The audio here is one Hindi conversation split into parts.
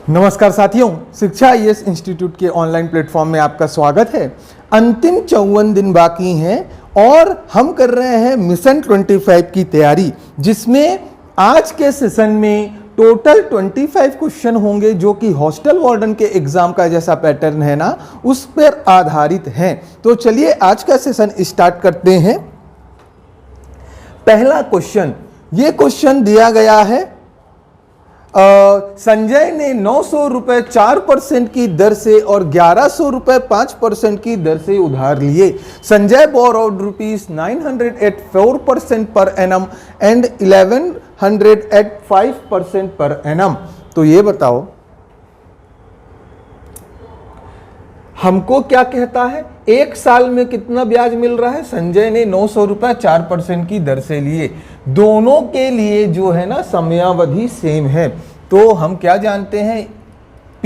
नमस्कार साथियों, शिक्षा आईएएस इंस्टीट्यूट के ऑनलाइन प्लेटफॉर्म में आपका स्वागत है। अंतिम 54 दिन बाकी हैं और हम कर रहे हैं मिशन 25 की तैयारी, जिसमें आज के सेशन में टोटल 25 क्वेश्चन होंगे जो कि हॉस्टल वार्डन के एग्जाम का जैसा पैटर्न है ना, उस पर आधारित हैं। तो चलिए आज का सेशन स्टार्ट करते हैं। पहला क्वेश्चन, ये क्वेश्चन दिया गया है संजय ने 900 रुपए 4% की दर से और 1100 रुपए 5% की दर से उधार लिए। Sanjay borrowed ₹900 at 4% per annum and 1100 at 5% per annum. तो ये बताओ हमको क्या कहता है, एक साल में कितना ब्याज मिल रहा है। संजय ने 900 रुपए 4% की दर से लिए। दोनों के लिए जो है ना समयावधि सेम है, तो हम क्या जानते हैं, P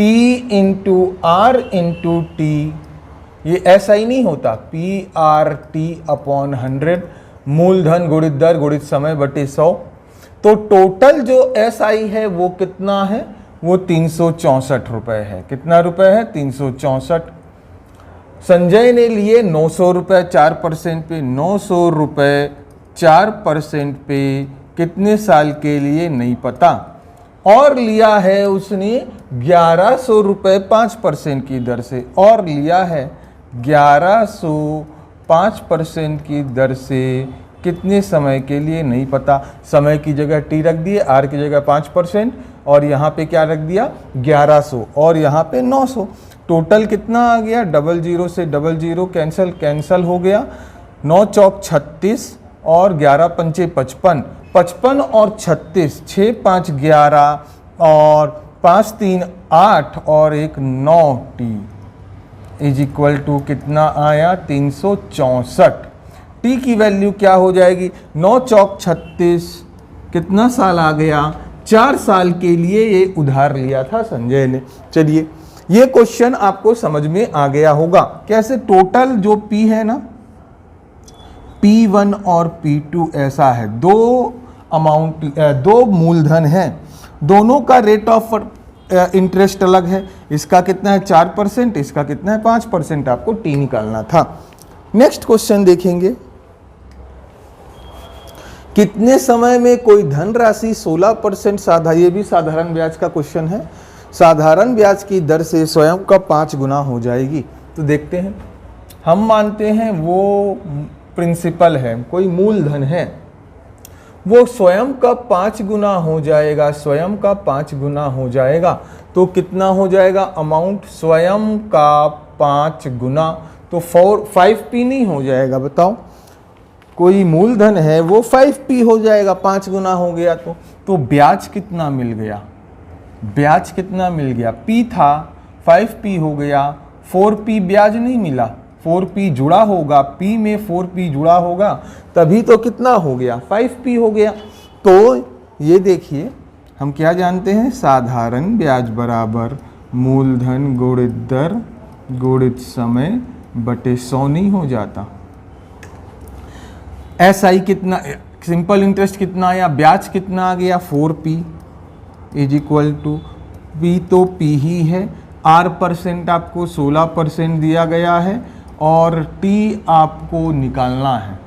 into R into T. ये ऐसा ही नहीं होता, PRT/100 मूलधन गुणित दर गुणित समय बटे 100। तो टोटल जो SI है वो कितना है, वो 364 रुपए है। कितना रुपए है, 364। संजय ने लिए 900 रुपए 4% पे, 900 रुपए 4% पे कितने साल के लिए नहीं पता, और लिया है उसने 1100 रुपए 5% की दर से, और लिया है 1100 5% की दर से कितने समय के लिए नहीं पता। समय की जगह T रख दिए, R की जगह 5%, और यहाँ पे क्या रख दिया 1100, और यहाँ पे 900। टोटल कितना आ गया, 00 से 00 कैंसल हो गया। 9 चौक 36 और 11 पंचे 55, 55 और 36, 6 5 11 और 5 3 8 और एक 9T इज इक्वल टू कितना आया, 364। T की वैल्यू क्या हो जाएगी, 9 चौक 36, कितना साल आ गया, 4 साल के लिए ये उधार लिया था संजय ने। चलिए ये क्वेश्चन आपको समझ में आ गया होगा। कैसे, टोटल जो P है ना, P1 और P2 ऐसा है, दो मूलधन है, दोनों का रेट ऑफ इंटरेस्ट अलग है। इसका कितना है 4%, इसका कितना है 5%। आपको T निकालना था। नेक्स्ट क्वेश्चन देखेंगे, कितने समय में कोई धनराशि 16% ये भी साधारण ब्याज का क्वेश्चन है, साधारण ब्याज की दर से स्वयं का 5 गुना हो जाएगी। तो देखते हैं, हम मानते हैं वो प्रिंसिपल है, कोई मूलधन है, वो स्वयं का 5 गुना हो जाएगा, स्वयं का 5 गुना हो जाएगा। तो कितना हो जाएगा अमाउंट, स्वयं का 5 गुना, तो 5P नहीं हो जाएगा। बताओ, कोई मूलधन है वो 5P हो जाएगा, 5 गुना हो गया। तो ब्याज कितना मिल गया, ब्याज कितना मिल गया, P था 5P हो गया, 4P ब्याज नहीं मिला, 4P जुड़ा होगा, P में 4P जुड़ा होगा, तभी तो कितना हो गया 5P हो गया। तो ये देखिए, हम क्या जानते हैं, साधारण ब्याज बराबर मूलधन गुणित दर गुणित समय बटे 100 नहीं हो जाता। SI कितना, सिंपल इंटरेस्ट कितना आया, ब्याज कितना आ गया 4P is equal to P, तो P ही है। R% आपको 16% दिया गया है, और T आपको निकालना है।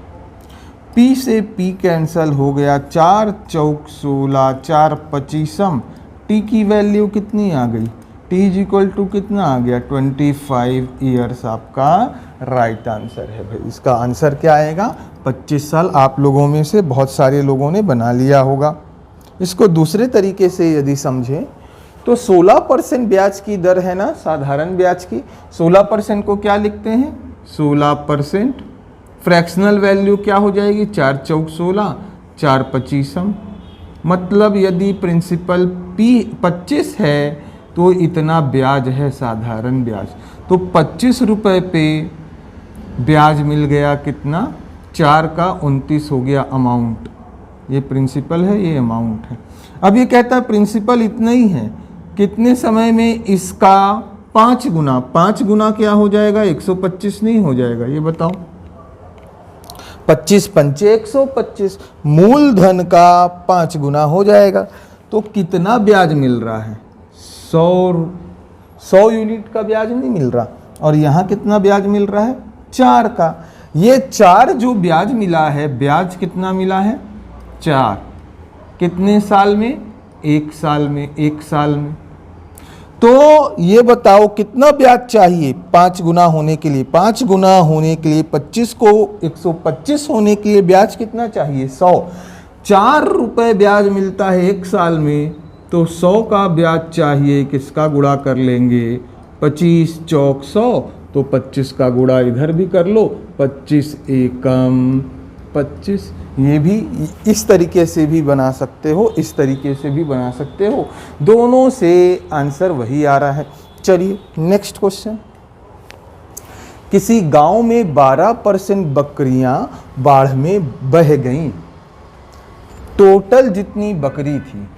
P से P कैंसल हो गया, 4 चौक 16, 4 25। T की वैल्यू कितनी आ गई, T इज इक्वल टू कितना आ गया 25 ईयर्स। आपका राइट आंसर है भाई। इसका आंसर क्या आएगा, 25 साल। आप लोगों में से बहुत सारे लोगों ने बना लिया होगा। इसको दूसरे तरीके से यदि समझें तो 16% ब्याज की दर है ना, साधारण ब्याज की, 16% को क्या लिखते हैं 16%, फ्रैक्शनल वैल्यू क्या हो जाएगी 4 चौक 16, 4 25। मतलब यदि प्रिंसिपल P 25 है तो इतना ब्याज है साधारण ब्याज। तो 25 रुपए पे ब्याज मिल गया, कितना 4 का 29 हो गया अमाउंट। ये प्रिंसिपल है, ये अमाउंट है। अब ये कहता है प्रिंसिपल इतना ही है, कितने समय में इसका 5 गुना, 5 गुना क्या हो जाएगा 125 नहीं हो जाएगा, ये बताओ। 25 पंचे 125, मूलधन का 5 गुना हो जाएगा। तो कितना ब्याज मिल रहा है 100 यूनिट का ब्याज नहीं मिल रहा, और यहाँ कितना ब्याज मिल रहा है? 4 का। ये 4 जो ब्याज मिला है, ब्याज कितना मिला है? 4। कितने साल में? 1 साल में। 1 साल में तो ये बताओ कितना ब्याज चाहिए 5 गुना होने के लिए? 5 गुना होने के लिए 25 को 125 होने के लिए ब्याज कितना चाहिए? 100। 4 रुपए ब्याज मिलता है 1 साल में, तो 100 का ब्याज चाहिए। किसका गुणा कर लेंगे? 25 चौक 100, तो 25 का गुणा इधर भी कर लो, 25 एकम 25। ये भी इस तरीके से भी बना सकते हो, इस तरीके से भी बना सकते हो, दोनों से आंसर वही आ रहा है। चलिए नेक्स्ट क्वेश्चन। किसी गांव में 12% बकरियां बाढ़ में बह गईं। टोटल जितनी बकरी थी,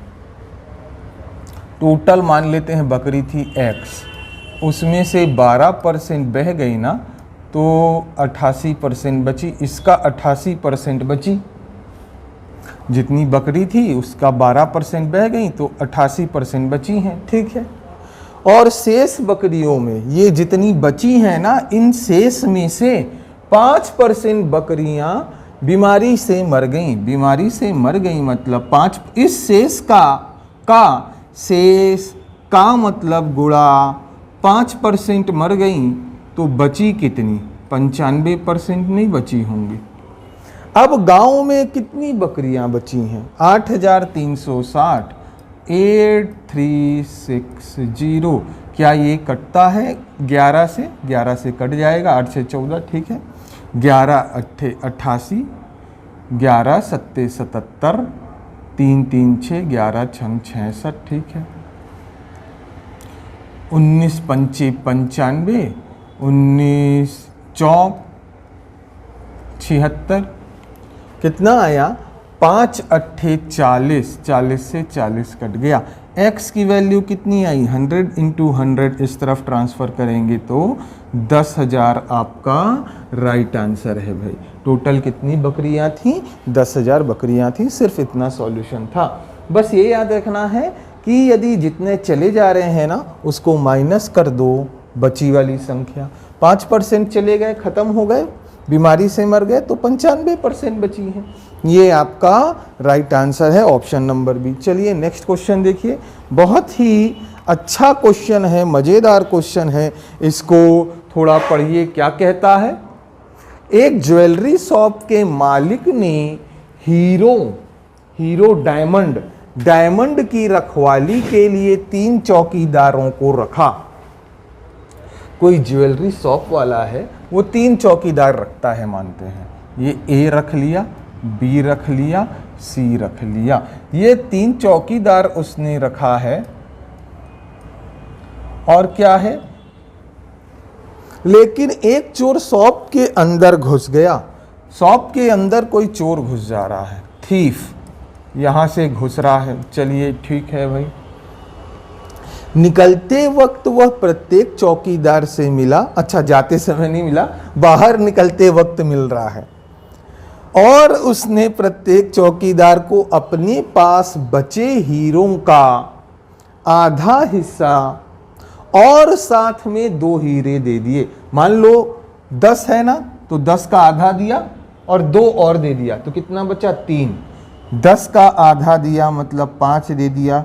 टोटल मान लेते हैं बकरी थी X, उसमें से 12% बह गई ना, तो 88% बची। इसका 88% बची। जितनी बकरी थी उसका 12% बह गई, तो 88% बची हैं, ठीक है। और शेष बकरियों में ये जितनी बची हैं ना, इन शेष में से 5% बकरियां बीमारी से मर गईं। बीमारी से मर गई मतलब 5, इस शेष का शेष का मतलब गुणा 5% मर गई, तो बची कितनी? 95% नहीं बची होंगी। अब गांव में कितनी बकरियां बची हैं? 8360। 8360। क्या ये कटता है 11 से? 11 से कट जाएगा, 8 से 14, ठीक है। 11 अट्ठे 88, 11 सत्ते 77, 3 3 6, 11 छंग 66, ठीक है। 19 पंचे 95, 19 चौक 76। कितना आया? 5 अट्ठे 40, 40 से 40 कट गया। x की वैल्यू कितनी आई? 100 × 100 इस तरफ ट्रांसफ़र करेंगे तो 10,000 आपका राइट आंसर है भाई। टोटल कितनी बकरियां थी? 10,000 बकरियां थी। सिर्फ इतना सॉल्यूशन था। बस ये याद रखना है कि यदि जितने चले जा रहे हैं ना, उसको माइनस कर दो बची वाली संख्या। 5% चले गए, ख़त्म हो गए, बीमारी से मर गए, तो 95% बची है। ये आपका राइट आंसर है, ऑप्शन नंबर बी। चलिए नेक्स्ट क्वेश्चन देखिए। बहुत ही अच्छा क्वेश्चन है, मज़ेदार क्वेश्चन है, इसको थोड़ा पढ़िए। क्या कहता है? एक ज्वेलरी शॉप के मालिक ने हीरो डायमंड की रखवाली के लिए 3 चौकीदारों को रखा। कोई ज्वेलरी शॉप वाला है, वो 3 चौकीदार रखता है, मानते हैं। ये A रख लिया, B रख लिया, C रख लिया। ये 3 चौकीदार उसने रखा है। और क्या है? लेकिन एक चोर शॉप के अंदर घुस गया। शॉप के अंदर कोई चोर घुस जा रहा है, थीफ यहां से घुस रहा है। चलिए ठीक है भाई। निकलते वक्त वह प्रत्येक चौकीदार से मिला। अच्छा, जाते समय नहीं मिला, बाहर निकलते वक्त मिल रहा है। और उसने प्रत्येक चौकीदार को अपने पास बचे हीरों का आधा हिस्सा और साथ में 2 हीरे दे दिए। मान लो 10 है ना, तो 10 का आधा दिया और 2 और दे दिया, तो कितना बचा? 3। 10 का आधा दिया मतलब 5 दे दिया,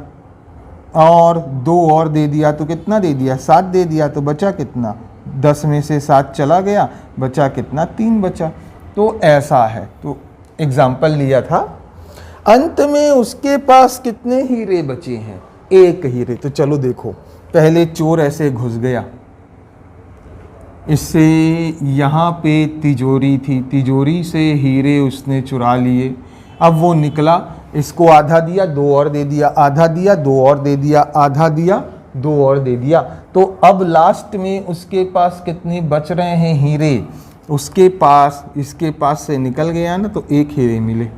और 2 और दे दिया तो कितना दे दिया? 7 दे दिया, तो बचा कितना? 10 में से 7 चला गया, बचा कितना? 3 बचा। तो ऐसा है, तो एग्जाम्पल लिया था। अंत में उसके पास कितने हीरे बचे हैं? 1 हीरे। तो चलो देखो, पहले चोर ऐसे घुस गया, इससे यहाँ पे तिजोरी थी, तिजोरी से हीरे उसने चुरा लिए। अब वो निकला, इसको आधा दिया, 2 और दे दिया, आधा दिया, 2 और दे दिया, आधा दिया, 2 और दे दिया। तो अब लास्ट में उसके पास कितने बच रहे हैं हीरे? उसके पास, इसके पास से निकल गया ना, तो 1 हीरे मिले,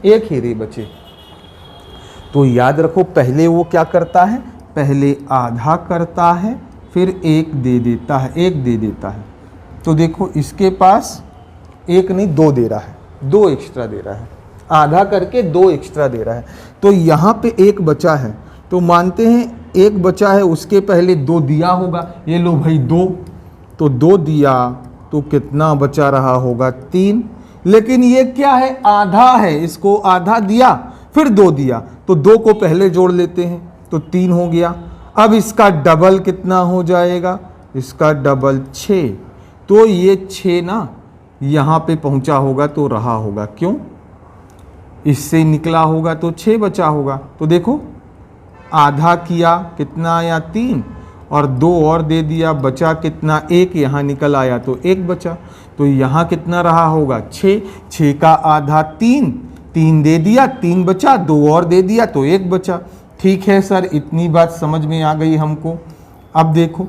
1 हीरे बचे। तो याद रखो, पहले वो क्या करता है? पहले आधा करता है, फिर 1 दे देता है, 1 दे देता है। तो देखो इसके पास 1 नहीं 2 दे रहा है, 2 एक्स्ट्रा दे रहा है, आधा करके 2 एक्स्ट्रा दे रहा है। तो यहाँ पे 1 बचा है, तो मानते हैं एक बचा है उसके पहले 2 दिया होगा, ये लो भाई 2, तो 2 दिया तो कितना बचा रहा होगा 3। लेकिन ये क्या है, आधा है, इसको आधा दिया फिर 2 दिया, तो 2 को पहले जोड़ लेते हैं तो 3 हो गया। अब इसका डबल कितना हो जाएगा, इसका डबल 6, तो ये 6 ना यहाँ पे पहुँचा होगा तो रहा होगा, क्यों, इससे निकला होगा तो 6 बचा होगा। तो देखो आधा किया कितना आया 3, और 2 और दे दिया, बचा कितना 1, यहाँ निकल आया तो 1 बचा, तो यहाँ कितना रहा होगा 6, 6 का आधा 3, 3 दे दिया 3 बचा, 2 और दे दिया तो 1 बचा। ठीक है सर, इतनी बात समझ में आ गई हमको। अब देखो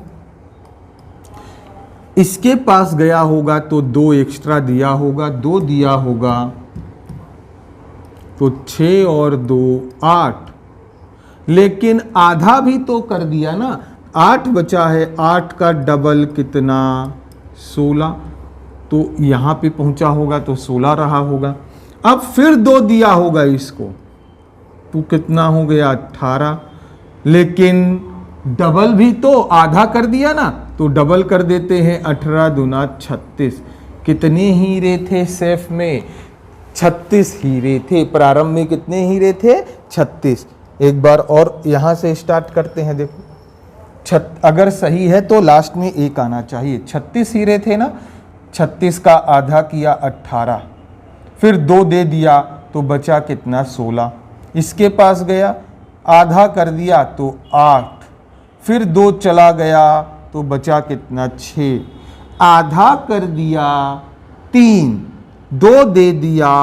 इसके पास गया होगा तो 2 एक्स्ट्रा दिया होगा, 2 दिया होगा तो 6 और 2 8, लेकिन आधा भी तो कर दिया ना, 8 बचा है, 8 का डबल कितना 16, तो यहाँ पे पहुँचा होगा तो 16 रहा होगा। अब फिर 2 दिया होगा इसको तो कितना हो गया 18, लेकिन डबल भी तो आधा कर दिया ना, तो डबल कर देते हैं, 18 दूना 36। कितने हीरे थे सेफ में, 36 हीरे थे। प्रारंभ में कितने हीरे थे, 36। एक बार और यहाँ से स्टार्ट करते हैं, देखो अगर सही है तो लास्ट में 1 आना चाहिए। 36 हीरे थे ना, 36 का आधा किया 18, फिर 2 दे दिया तो बचा कितना 16, इसके पास गया आधा कर दिया तो 8, फिर 2 चला गया तो बचा कितना 6, आधा कर दिया 3, 2 दे दिया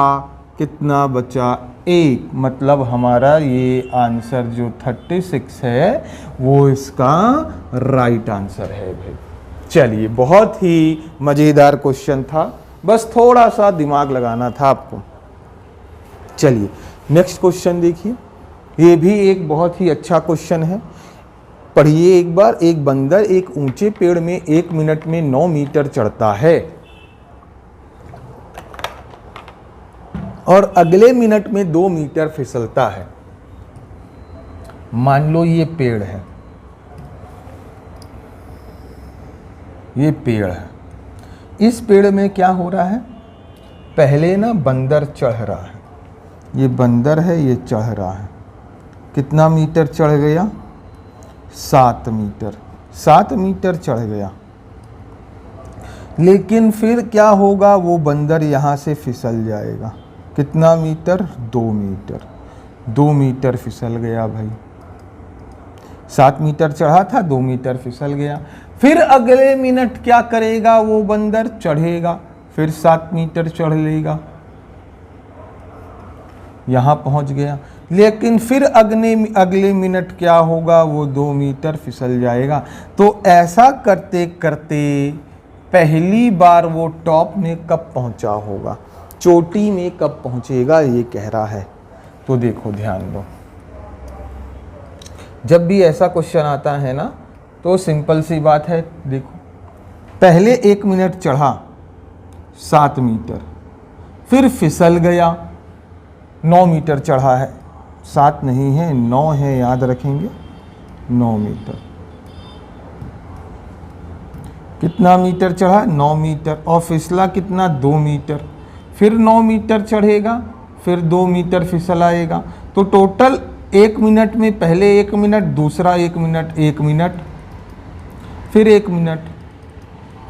कितना बचा 1, मतलब हमारा ये आंसर जो 36 है वो इसका राइट आंसर है भाई। चलिए, बहुत ही मज़ेदार क्वेश्चन था, बस थोड़ा सा दिमाग लगाना था आपको। चलिए नेक्स्ट क्वेश्चन देखिए, ये भी एक बहुत ही अच्छा क्वेश्चन है, पढ़िए एक बार। एक बंदर एक ऊंचे पेड़ में 1 मिनट में 9 मीटर चढ़ता है और अगले मिनट में 2 मीटर फिसलता है। मान लो ये पेड़ है, ये पेड़ है, इस पेड़ में क्या हो रहा है, पहले ना बंदर चढ़ रहा है, ये बंदर है, ये चढ़ रहा है, कितना मीटर चढ़ गया 7 मीटर, 7 मीटर चढ़ गया। लेकिन फिर क्या होगा, वो बंदर यहाँ से फिसल जाएगा, कितना मीटर 2 मीटर, 2 मीटर फिसल गया भाई। 7 मीटर चढ़ा था, 2 मीटर फिसल गया। फिर अगले मिनट क्या करेगा, वो बंदर चढ़ेगा, फिर 7 मीटर चढ़ लेगा, यहाँ पहुँच गया। लेकिन फिर अगले मिनट क्या होगा, वो 2 मीटर फिसल जाएगा। तो ऐसा करते करते पहली बार वो टॉप में कब पहुँचा होगा, चोटी में कब पहुँचेगा, ये कह रहा है। तो देखो ध्यान दो, जब भी ऐसा क्वेश्चन आता है ना तो सिंपल सी बात है, देखो पहले 1 मिनट चढ़ा 7 मीटर, फिर फिसल गया, 9 मीटर चढ़ा है, 7 नहीं है 9 है, याद रखेंगे 9 मीटर। कितना मीटर चढ़ा 9 मीटर, और फिसला कितना 2 मीटर, फिर 9 मीटर चढ़ेगा, फिर 2 मीटर फिसल आएगा। तो टोटल 1 मिनट में पहले 1 मिनट, दूसरा 1 मिनट, 1 मिनट, फिर 1 मिनट,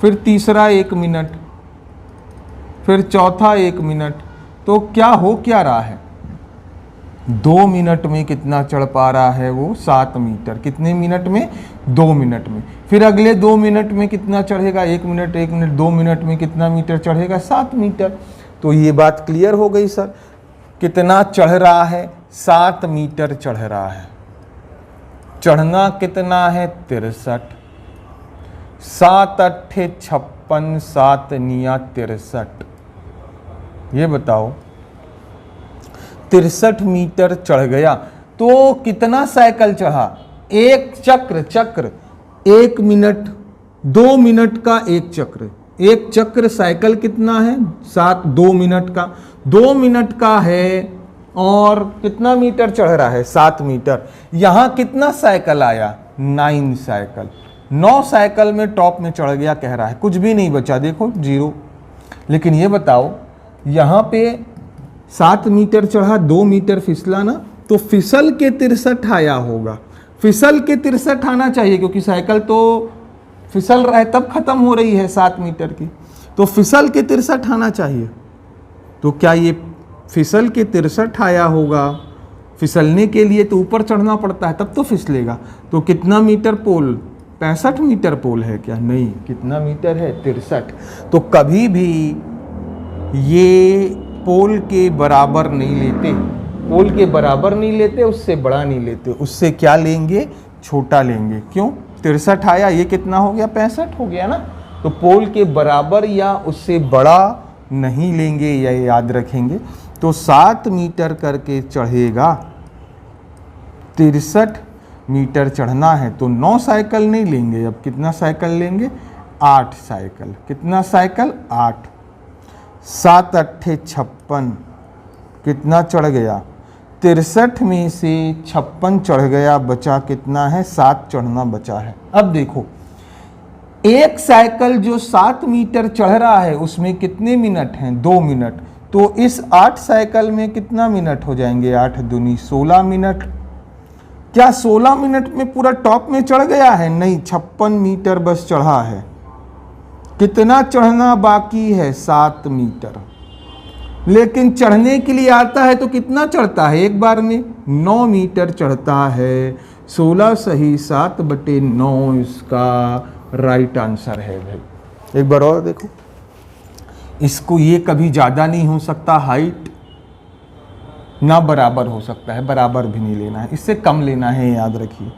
फिर तीसरा 1 मिनट, फिर चौथा 1 मिनट। तो क्या रहा है, 2 मिनट में कितना चढ़ पा रहा है वो 7 मीटर, कितने मिनट में 2 मिनट में। फिर अगले 2 मिनट में कितना चढ़ेगा, 1 मिनट 1 मिनट 2 मिनट में कितना मीटर चढ़ेगा 7 मीटर। तो ये बात क्लियर हो गई सर, कितना चढ़ रहा है 7 मीटर चढ़ रहा है। चढ़ना कितना है 63, 7 अट्ठे 56, 7 निया 63। ये बताओ 63 मीटर चढ़ गया तो कितना साइकिल चढ़ा, एक चक्र 1 मिनट 2 मिनट का एक चक्र साइकिल कितना है 2 मिनट का, 2 मिनट का है और कितना मीटर चढ़ रहा है, 7 मीटर। यहाँ कितना साइकिल आया, 9 साइकिल। 9 साइकिल में टॉप में चढ़ गया कह रहा है, कुछ भी नहीं बचा, देखो 0। लेकिन ये बताओ यहाँ पे 7 मीटर चढ़ा, 2 मीटर फिसला ना, तो फिसल के 63 आया होगा। फिसल के 63 आना चाहिए, क्योंकि साइकिल तो फिसल रहा है तब खत्म हो रही है 7 मीटर की, तो फिसल के 63 आना चाहिए। तो क्या ये फिसल के 63 आया होगा? फिसलने के लिए तो ऊपर चढ़ना पड़ता है तब तो फिसलेगा। तो कितना मीटर पोल, 65 मीटर पोल है क्या? नहीं, कितना मीटर है, 63। तो कभी भी ये पोल के बराबर नहीं लेते, पोल के बराबर नहीं लेते, उससे बड़ा नहीं लेते, उससे क्या लेंगे, छोटा लेंगे। क्यों? 63 आया, ये कितना हो गया, 65 हो गया ना। तो पोल के बराबर या उससे बड़ा नहीं लेंगे, या याद रखेंगे। तो 7 मीटर करके चढ़ेगा, 63 मीटर चढ़ना है, तो 9 साइकिल नहीं लेंगे। अब कितना साइकिल लेंगे, 8 साइकिल। कितना साइकिल, 8। 7 अट्ठे 56, कितना चढ़ गया, 63 में से 56 चढ़ गया, बचा कितना है, 7 चढ़ना बचा है। अब देखो एक साइकिल जो 7 मीटर चढ़ रहा है उसमें कितने मिनट हैं, 2 मिनट। तो इस 8 साइकिल में कितना मिनट हो जाएंगे, 8 दूनी 16 मिनट। क्या 16 मिनट में पूरा टॉप में चढ़ गया है? नहीं, 56 मीटर बस चढ़ा है। कितना चढ़ना बाकी है, 7 मीटर। लेकिन चढ़ने के लिए आता है तो कितना चढ़ता है एक बार में, 9 मीटर चढ़ता है। 16 सही 7/9 इसका राइट आंसर है भाई। एक बार और देखो, इसको ये कभी ज़्यादा नहीं हो सकता, हाइट ना बराबर हो सकता है, बराबर भी नहीं लेना है, इससे कम लेना है, याद रखिए।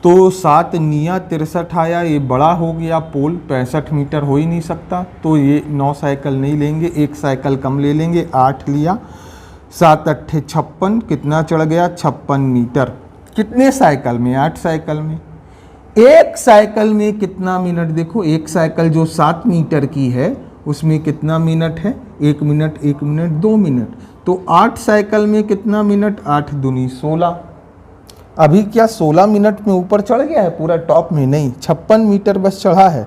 तो 7 निया 63 आया, ये बड़ा हो गया पोल, 65 मीटर हो ही नहीं सकता, तो ये 9 साइकिल नहीं लेंगे, एक साइकिल कम ले लेंगे, 8 लिया। 7 अट्ठे 56, कितना चढ़ गया, 56 मीटर। कितने साइकिल में, 8 साइकिल में। एक साइकिल में कितना मिनट, देखो एक साइकिल जो 7 मीटर की है उसमें कितना मिनट है, 1 मिनट, 1 मिनट, 2 मिनट। तो 8 साइकिल में कितना मिनट, 8 दूनी 16। अभी क्या 16 मिनट में ऊपर चढ़ गया है पूरा टॉप में? नहीं, 56 मीटर बस चढ़ा है।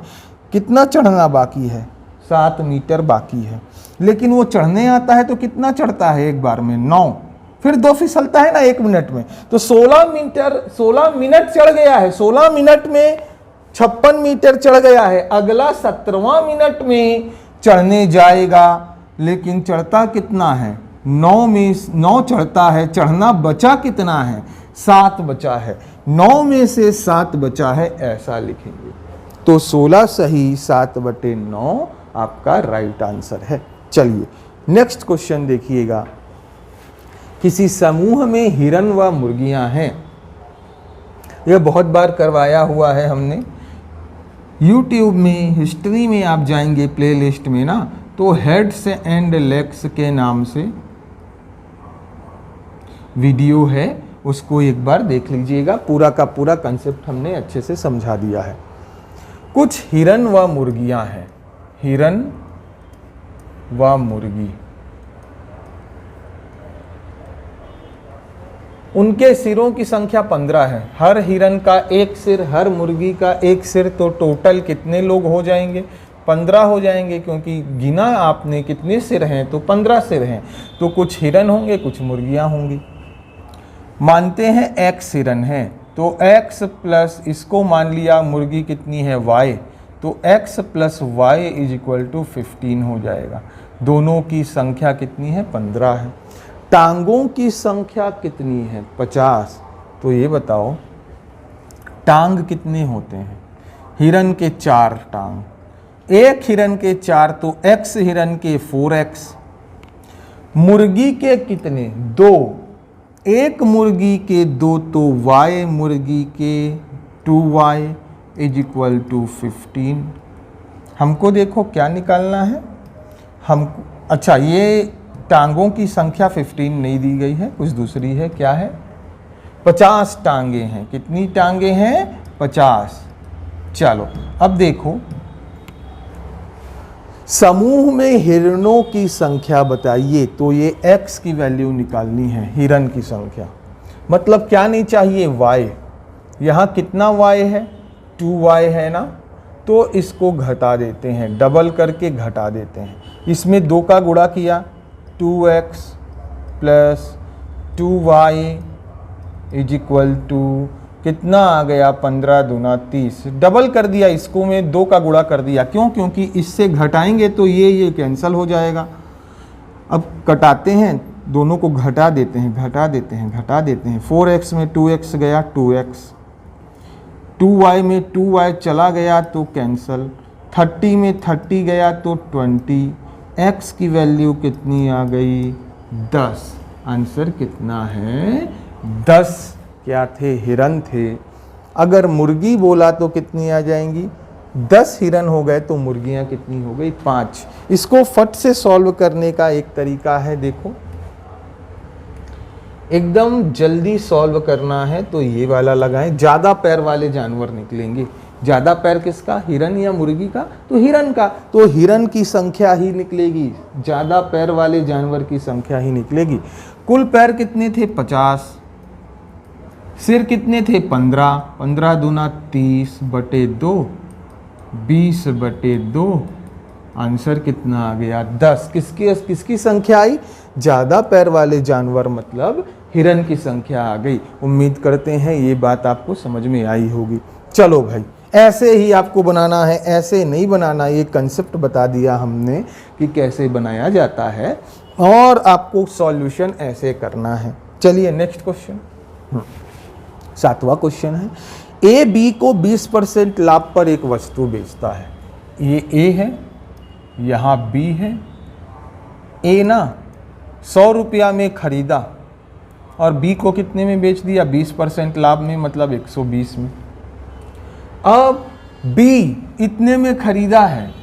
कितना चढ़ना बाकी है, 7 मीटर बाकी है। लेकिन वो चढ़ने आता है तो कितना चढ़ता है एक बार में, 9, फिर 2 फिसलता है ना 1 मिनट में। तो 16 मिनट चढ़ गया है, 16 मिनट में 56 मीटर चढ़ गया है। अगला 17वां मिनट में चढ़ने जाएगा, लेकिन चढ़ता कितना है, 9 में 9 चढ़ता है, चढ़ना बचा कितना है, 7 बचा है। 9 में से 7 बचा है, ऐसा लिखेंगे। तो 16 सही 7/9 आपका राइट आंसर है। चलिए नेक्स्ट क्वेश्चन देखिएगा। किसी समूह में हिरन व मुर्गियां हैं। यह बहुत बार करवाया हुआ है हमने YouTube में, हिस्ट्री में आप जाएंगे प्लेलिस्ट में ना, तो हेड्स एंड लेग्स के नाम से वीडियो है, उसको एक बार देख लीजिएगा। पूरा का पूरा कंसेप्ट हमने अच्छे से समझा दिया है। कुछ हिरन व मुर्गियां हैं, हिरन व मुर्गी, उनके सिरों की संख्या 15 है। हर हिरन का 1 सिर, हर मुर्गी का 1 सिर, तो टोटल कितने लोग हो जाएंगे, 15 हो जाएंगे, क्योंकि गिना आपने कितने सिर हैं, तो 15 सिर हैं। तो कुछ हिरन होंगे, कुछ मुर्गियां होंगी। मानते हैं x हिरन है, तो x प्लस इसको मान लिया मुर्गी कितनी है, y, तो x plus y is equal to 15 हो जाएगा। दोनों की संख्या कितनी है, 15 है। टांगों की संख्या कितनी है, 50। तो ये बताओ टांग कितने होते हैं, हिरन के 4 टांग, एक हिरन के 4, तो x हिरन के 4x। मुर्गी के कितने, 2, एक मुर्गी के 2, तो y मुर्गी के 2y इज इक्वल टू 15। हमको देखो क्या निकालना है, हम अच्छा ये टांगों की संख्या 15 नहीं दी गई है, कुछ दूसरी है, क्या है, 50 टांगे हैं। कितनी टांगे हैं, 50। चलो अब देखो समूह में हिरणों की संख्या बताइए, तो ये x की वैल्यू निकालनी है, हिरण की संख्या। मतलब क्या नहीं चाहिए, y। यहाँ कितना y है, 2y है ना, तो इसको घटा देते हैं, डबल करके घटा देते हैं। इसमें 2 का गुणा किया, 2x plus 2y is equal to कितना आ गया, 15 दूना 30। डबल कर दिया, इसको में 2 का गुणा कर दिया। क्यों? क्योंकि इससे घटाएंगे तो ये कैंसिल हो जाएगा। अब कटाते हैं, दोनों को घटा देते हैं, घटा देते हैं, घटा देते हैं। 4x में 2x गया, 2x, 2y में 2y चला गया तो कैंसल, 30 में 30 गया तो 20। x की वैल्यू कितनी आ गई, 10। आंसर कितना है, 10 क्या थे, हिरन थे। अगर मुर्गी बोला तो कितनी आ जाएंगी, 10 हिरन हो गए तो मुर्गियां कितनी हो गई, 5। इसको फट से सॉल्व करने का एक तरीका है, देखो एकदम जल्दी सॉल्व करना है तो ये वाला लगाएं। ज्यादा पैर वाले जानवर निकलेंगे। ज्यादा पैर किसका, हिरन या मुर्गी का, तो हिरन का, तो हिरन की संख्या ही निकलेगी, ज्यादा पैर वाले जानवर की संख्या ही निकलेगी। कुल पैर कितने थे, 50। सिर कितने थे, 15। 15 दूना 30 बटे 2, 20 बटे 2। आंसर कितना आ गया, 10। किसकी संख्या आई, ज्यादा पैर वाले जानवर, मतलब हिरन की संख्या आ गई। उम्मीद करते हैं ये बात आपको समझ में आई होगी। चलो भाई, ऐसे ही आपको बनाना है, ऐसे नहीं बनाना। ये कंसेप्ट बता दिया हमने कि कैसे बनाया जाता है, और आपको सॉल्यूशन ऐसे करना है। चलिए नेक्स्ट क्वेश्चन, 7वां क्वेश्चन है। ए बी को 20% लाभ पर एक वस्तु बेचता है। ये ए है, यहाँ बी है। ए ना 100 रुपया में खरीदा और बी को कितने में बेच दिया, 20% लाभ में, मतलब 120 में। अब बी इतने में खरीदा है,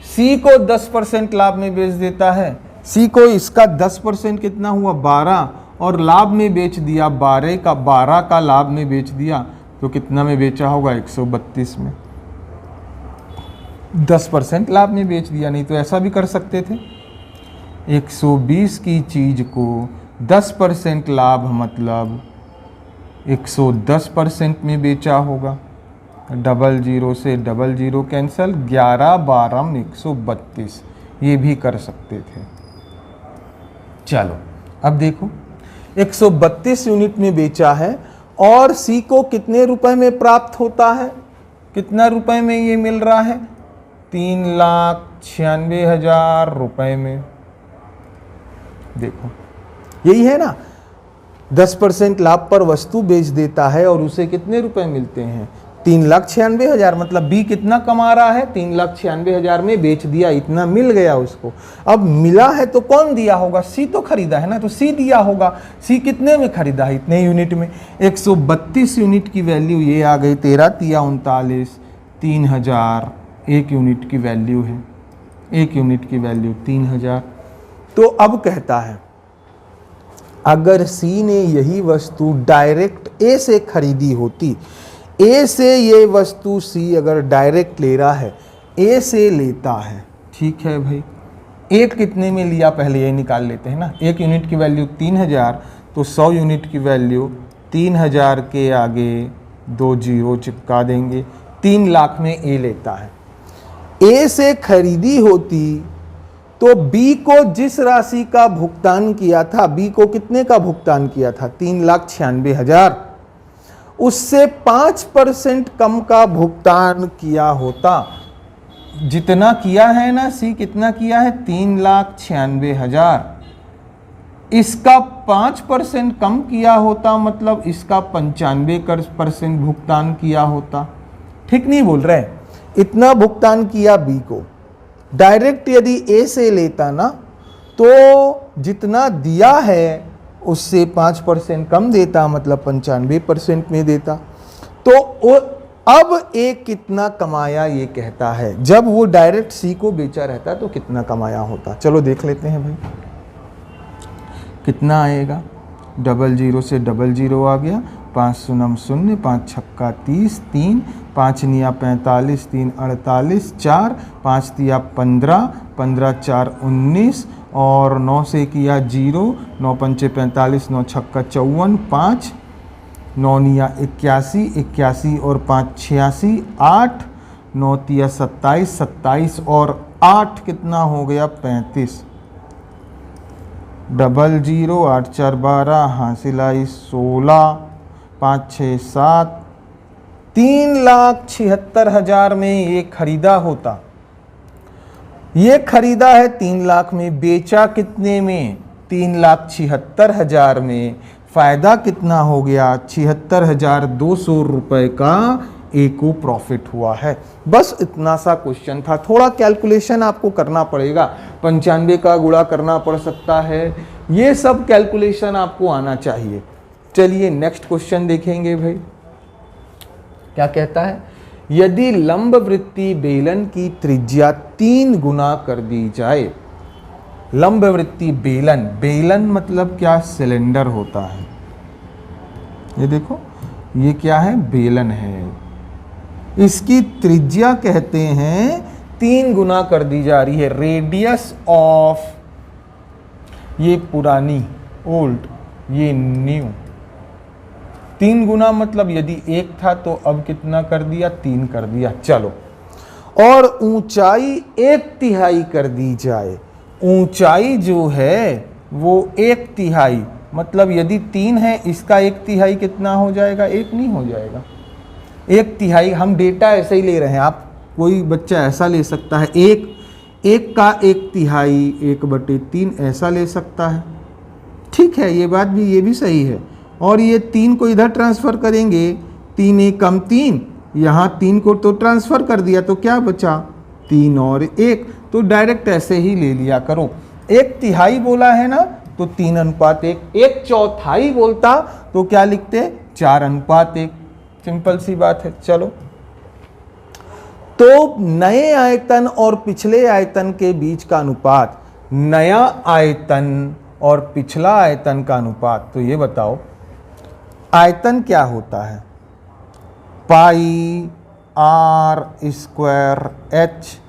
सी को 10% लाभ में बेच देता है। सी को इसका 10% कितना हुआ, 12, और लाभ में बेच दिया 12 का लाभ में बेच दिया, तो कितना में बेचा होगा, 132 में। 10% लाभ में बेच दिया, नहीं तो ऐसा भी कर सकते थे, 120 की चीज को 10% लाभ, मतलब 110% में बेचा होगा। 00 से 00 कैंसल, 11 12 132, ये भी कर सकते थे। चलो अब देखो, 132 यूनिट में बेचा है और सी को कितने रुपए में प्राप्त होता है, कितना रुपए में ये मिल रहा है, 3,96,000 रुपए में। देखो यही है ना, 10% लाभ पर वस्तु बेच देता है और उसे कितने रुपए मिलते हैं, 3,96,000। मतलब बी कितना कमा रहा है, 3,96,000 में बेच दिया, इतना मिल गया उसको। अब मिला है तो कौन दिया होगा, सी तो खरीदा है ना, तो सी दिया होगा। सी कितने में खरीदा है, इतने यूनिट में। 132 यूनिट की वैल्यू ये आ गई, 13 तिया 39, 3,000 एक यूनिट की वैल्यू है, एक यूनिट की वैल्यू 3,000। तो अब कहता है, अगर सी ने यही वस्तु डायरेक्ट ए से खरीदी होती, ए से ये वस्तु सी अगर डायरेक्ट ले रहा है, ए से लेता है, ठीक है भाई। एक कितने में लिया, पहले ये निकाल लेते हैं ना। एक यूनिट की वैल्यू 3,000, तो 100 यूनिट की वैल्यू 3,000 के आगे 2 जीरो चिपका देंगे। 3 लाख में ए लेता है। ए से खरीदी होती तो बी को जिस राशि का भुगतान किया था, बी को कितने का भुगतान किया था, 3,96,000, उससे 5% कम का भुगतान किया होता। जितना किया है ना सी, कितना किया है, 3,96,000, इसका 5% कम किया होता, मतलब इसका 95% भुगतान किया होता। ठीक नहीं बोल रहे, इतना भुगतान किया बी को। डायरेक्ट यदि ए से लेता ना, तो जितना दिया है उससे 5% कम देता, मतलब 95% में देता। तो अब ए कितना कमाया ये कहता है, जब वो डायरेक्ट सी को बेचा रहता तो कितना कमाया होता। चलो देख लेते हैं भाई, कितना आएगा, 00 से 00 आ गया, 5 शून्य 0, 5 छक्का 30, 3, 5 निया 45, 3 48, 4, 5 तिया 15, 15 4 19 और 9 से किया 0, 9 पंचे 45, 9 छक्का 54, 5, 9 निया 81, 81 और 5 86, 8, 9 तिया 27, 27 और 8 कितना हो गया 35, 00, 8 4 12, हासिल आई 16, 5 6 7, 3,76,000 में ये खरीदा होता। ये खरीदा है 3 लाख में, बेचा कितने में 3,76,000 में। फायदा कितना हो गया 76,200 रुपए का एको प्रॉफिट हुआ है। बस इतना सा क्वेश्चन था। थोड़ा कैलकुलेशन आपको करना पड़ेगा, 95 का गुणा करना पड़ सकता है, ये सब कैलकुलेशन आपको आना चाहिए। चलिए नेक्स्ट क्वेश्चन देखेंगे भाई। क्या कहता है, यदि लंब वृत्तीय बेलन की त्रिज्या 3 गुना कर दी जाए। लंब वृत्तीय बेलन, बेलन मतलब क्या, सिलेंडर होता है। ये देखो ये क्या है, बेलन है। इसकी त्रिज्या कहते हैं 3 गुना कर दी जा रही है। रेडियस ऑफ, ये पुरानी ओल्ड, ये न्यू। 3 गुना मतलब यदि 1 था तो अब कितना कर दिया, 3 कर दिया। चलो, और ऊंचाई 1/3 कर दी जाए। ऊंचाई जो है वो 1/3 मतलब यदि 3 है, इसका 1/3 कितना हो जाएगा, 1 नहीं हो जाएगा। 1/3 हम डेटा ऐसे ही ले रहे हैं, आप कोई बच्चा ऐसा ले सकता है, 1 का 1/3, 1/3 ऐसा ले सकता है। ठीक है, ये बात भी, ये भी सही है। और ये 3 को इधर ट्रांसफ़र करेंगे, 3 1 कम 3, यहाँ 3 को तो ट्रांसफ़र कर दिया तो क्या बचा, 3 और 1, तो डायरेक्ट ऐसे ही ले लिया करो। 1/3 बोला है ना तो 3:1, 1/4 बोलता तो क्या लिखते, 4:1। सिंपल सी बात है। चलो, तो नए आयतन और पिछले आयतन के बीच का अनुपात, नया आयतन और पिछला आयतन का अनुपात, तो ये बताओ आयतन क्या होता है, पाई आर स्क्वायर एच।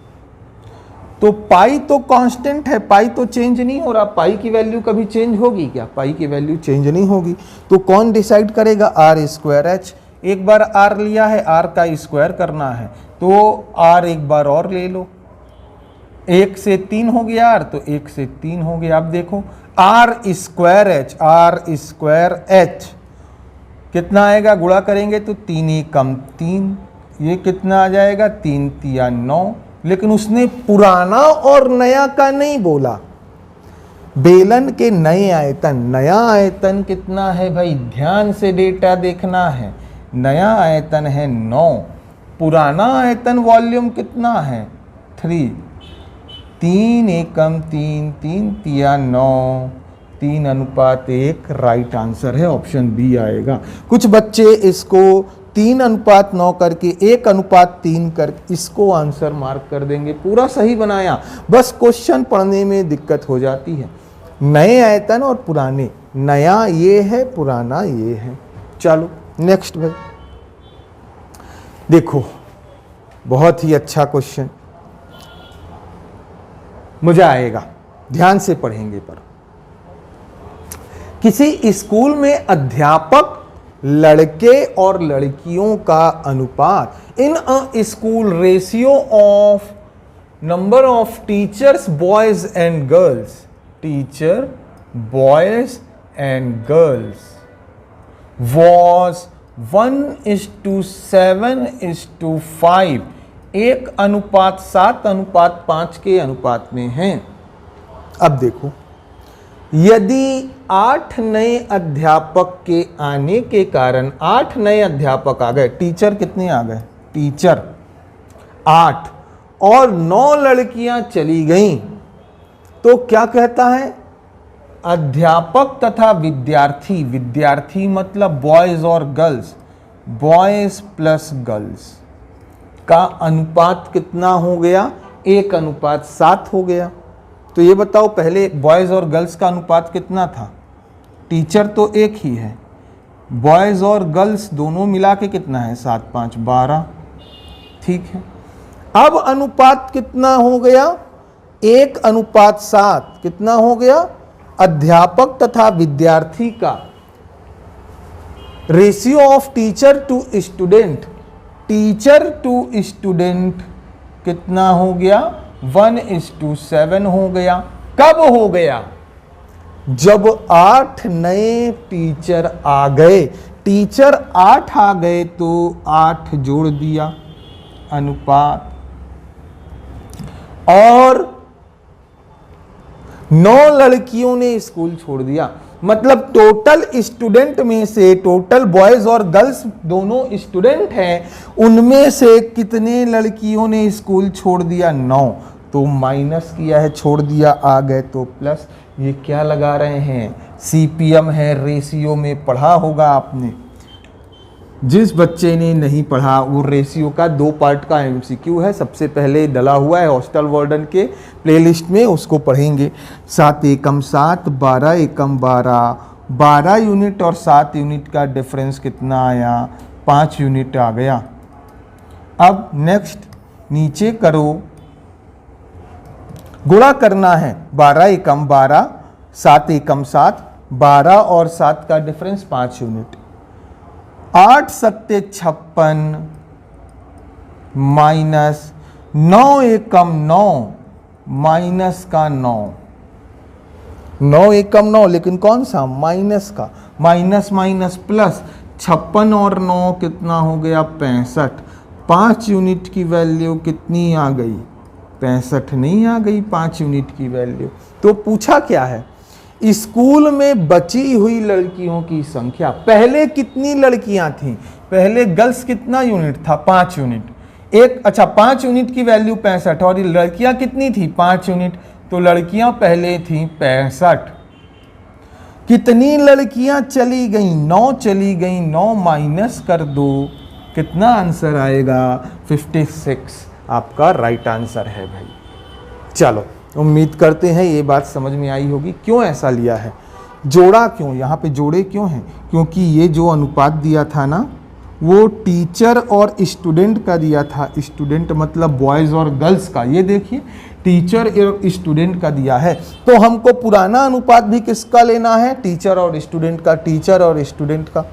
तो पाई तो कांस्टेंट है, पाई तो चेंज नहीं हो रहा। पाई की वैल्यू कभी चेंज होगी क्या, पाई की वैल्यू चेंज नहीं होगी। तो कौन डिसाइड करेगा, आर स्क्वायर एच। एक बार आर लिया है, आर का स्क्वायर करना है तो आर एक बार और ले लो। 1 से 3 हो गया आर, तो 1 से 3 हो गया। अब देखो R square H, R square H कितना आएगा, गुणा करेंगे तो 3 1 कम 3, ये कितना आ जाएगा, 3 3 9। लेकिन उसने पुराना और नया का नहीं बोला। बेलन के नए आयतन, नया आयतन कितना है भाई, ध्यान से डेटा देखना है। नया आयतन है 9, पुराना आयतन वॉल्यूम कितना है 3, 3 1 कम 3, 3 3 9, 3:1 राइट आंसर है, ऑप्शन बी आएगा। कुछ बच्चे इसको 3:9 करके 1:3 कर इसको आंसर मार्क कर देंगे, पूरा सही बनाया। बस क्वेश्चन पढ़ने में दिक्कत हो जाती है। नए आयतन और पुराने, नया ये है, पुराना ये है। चलो नेक्स्ट भाई, देखो बहुत ही अच्छा क्वेश्चन, मजा आएगा, ध्यान से पढ़ेंगे। पर किसी स्कूल में अध्यापक लड़के और लड़कियों का अनुपात, in a school ratio of number of teachers boys and girls, teacher boys and girls was 1:7:5, 1:7:5 के अनुपात में हैं। अब देखो, यदि 8 नए अध्यापक के आने के कारण 8 नए अध्यापक आ गए, टीचर कितने आ गए, टीचर 8 और 9 लड़कियां चली गईं, तो क्या कहता है, अध्यापक तथा विद्यार्थी, विद्यार्थी मतलब बॉयज और गर्ल्स, बॉयज प्लस गर्ल्स का अनुपात कितना हो गया, 1:7 हो गया। तो ये बताओ, पहले बॉयज और गर्ल्स का अनुपात कितना था, टीचर तो एक ही है, बॉयज़ और गर्ल्स दोनों मिला के कितना है, 7 5 12, ठीक है। अब अनुपात कितना हो गया, 1:7 कितना हो गया, अध्यापक तथा विद्यार्थी का ratio of teacher to student, teacher to student कितना हो गया, 1:7 हो गया। कब हो गया, जब 8 नए टीचर आ गए, टीचर 8 आ गए तो 8 जोड़ दिया अनुपात, और 9 लड़कियों ने स्कूल छोड़ दिया। मतलब टोटल स्टूडेंट में से, टोटल बॉयज और गर्ल्स दोनों स्टूडेंट हैं, उनमें से कितने लड़कियों ने स्कूल छोड़ दिया, 9। तो माइनस किया है, छोड़ दिया, आ गए तो प्लस। ये क्या लगा रहे हैं, सीपीएम है, रेशियो में पढ़ा होगा आपने। जिस बच्चे ने नहीं पढ़ा, वो रेशियो का 2 पार्ट का एमसीक्यू है, सबसे पहले डला हुआ है हॉस्टल वार्डन के प्लेलिस्ट में, उसको पढ़ेंगे। 7 एकम 7, 12 एकम 12, 12 यूनिट और 7 यूनिट का डिफरेंस कितना आया, 5 यूनिट आ गया। अब नेक्स्ट नीचे करो, गुणा करना है, 12 एकम 12, 7 एकम 7, 12 और 7 का डिफरेंस 5 यूनिट, 8 सत्ते 56 माइनस 9 एकम 9 माइनस का 9, 9 एकम 9, लेकिन कौन सा, माइनस का, माइनस माइनस प्लस, 56 और 9 कितना हो गया, 65। 5 यूनिट की वैल्यू कितनी आ गई, 65 नहीं आ गई 5 यूनिट की वैल्यू। तो पूछा क्या है, स्कूल में बची हुई लड़कियों की संख्या। पहले कितनी लड़कियां थीं, पहले गर्ल्स कितना यूनिट था, 5 यूनिट। एक अच्छा 5 यूनिट की वैल्यू 65, और लड़कियां कितनी थी, 5 यूनिट। तो लड़कियां पहले थी 65। कितनी लड़कियां चली गई, 9 चली गई, 9 माइनस कर दो, कितना आंसर आएगा, 56 आपका राइट आंसर है भाई। चलो, उम्मीद करते हैं ये बात समझ में आई होगी, क्यों ऐसा लिया है, जोड़ा क्यों, यहाँ पे जोड़े क्यों हैं, क्योंकि ये जो अनुपात दिया था ना, वो टीचर और स्टूडेंट का दिया था। स्टूडेंट मतलब बॉयज़ और गर्ल्स का, ये देखिए टीचर और स्टूडेंट का दिया है। तो हमको पुराना अनुपात भी किसका लेना है, टीचर और स्टूडेंट का, टीचर और स्टूडेंट का।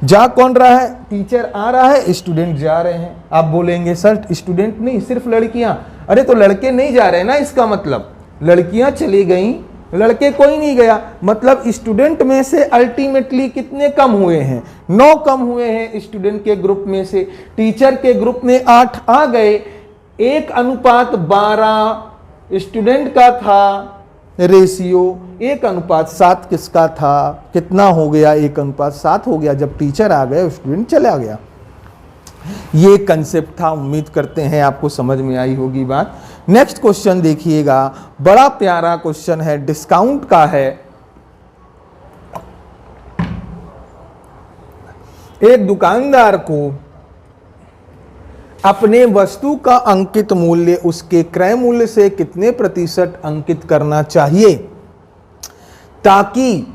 जा कौन रहा है, टीचर आ रहा है, स्टूडेंट जा रहे हैं। आप बोलेंगे सर स्टूडेंट नहीं, सिर्फ लड़कियां। अरे तो लड़के नहीं जा रहे ना, इसका मतलब लड़कियां चली गई, लड़के कोई नहीं गया। मतलब स्टूडेंट में से अल्टीमेटली कितने कम हुए हैं, 9 कम हुए हैं स्टूडेंट के ग्रुप में से। टीचर के ग्रुप में 8 आ गए, 1:12 स्टूडेंट का था रेशियो, 1:7 किसका था, कितना हो गया, 1:7 हो गया। जब टीचर आ गए स्टूडेंट चला गया। ये कंसेप्ट था, उम्मीद करते हैं आपको समझ में आई होगी बात। नेक्स्ट क्वेश्चन देखिएगा, बड़ा प्यारा क्वेश्चन है, डिस्काउंट का है। एक दुकानदार को अपने वस्तु का अंकित मूल्य उसके क्रय मूल्य से कितने प्रतिशत अंकित करना चाहिए ताकि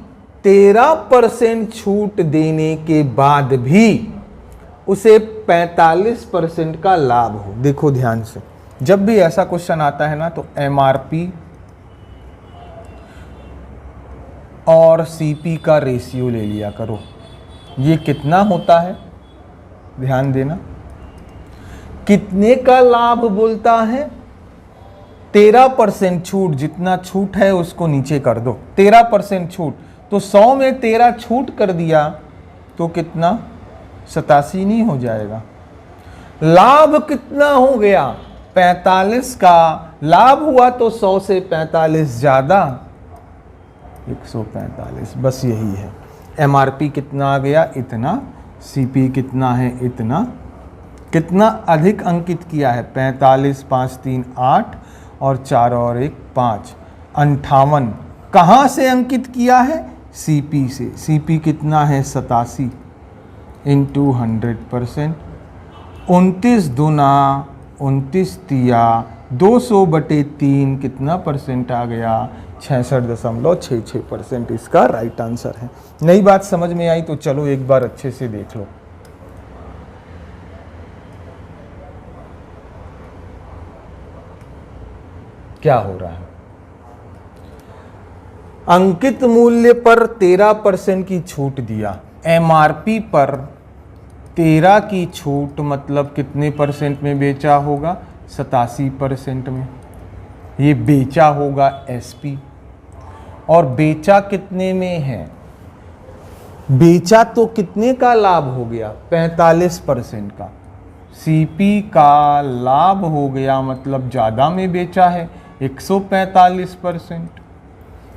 13% छूट देने के बाद भी उसे 45% का लाभ हो। देखो ध्यान से, जब भी ऐसा क्वेश्चन आता है ना, तो एमआरपी और सीपी का रेशियो ले लिया करो। ये कितना होता है, ध्यान देना, कितने का लाभ बोलता है, 13% छूट, जितना छूट है उसको नीचे कर दो, 13% छूट। तो 100 में 13 छूट कर दिया तो कितना, 87 नहीं हो जाएगा। लाभ कितना हो गया, 45 का लाभ हुआ, तो 100 से 45 ज्यादा 145, बस यही है। एमआरपी कितना आ गया, इतना, सीपी कितना है, इतना। कितना अधिक अंकित किया है, 45, 5 3 8 और 4 और 1 5, 58। कहाँ से अंकित किया है, सीपी से। सीपी कितना है, 87 इंटू 100%। 29 दूना 29 तिया 200/3 कितना परसेंट आ गया, 66.66% इसका राइट आंसर है। नई बात समझ में आई तो चलो एक बार अच्छे से देख लो। क्या हो रहा है? अंकित मूल्य पर 13% की छूट दिया, एमआरपी पर 13 की छूट मतलब कितने परसेंट में बेचा होगा? 87% में। ये बेचा होगा एसपी, और बेचा कितने में है? बेचा तो कितने का लाभ हो गया? 45% का। सीपी का लाभ हो गया मतलब ज़्यादा में बेचा है, 145%।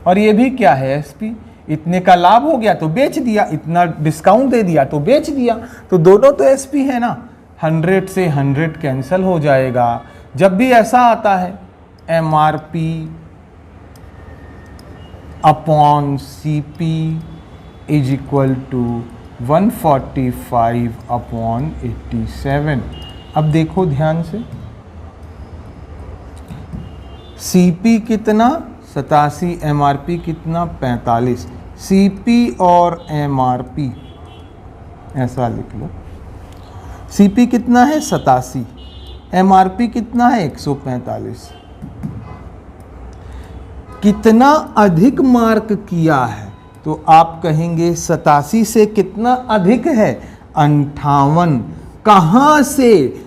और ये भी क्या है? एसपी। इतने का लाभ हो गया तो बेच दिया, इतना डिस्काउंट दे दिया तो बेच दिया, तो दोनों तो एसपी है ना। 100 से 100 कैंसिल हो जाएगा। जब भी ऐसा आता है MRP upon CP is equal to 145 upon 87। अब देखो ध्यान से, सीपी कितना? 87, एमआरपी कितना? 45। सीपी और एमआरपी ऐसा लिख लो, सीपी कितना है? 87, एमआरपी कितना है? 145। कितना अधिक मार्क किया है? तो आप कहेंगे 87 से कितना अधिक है? 58। कहाँ से?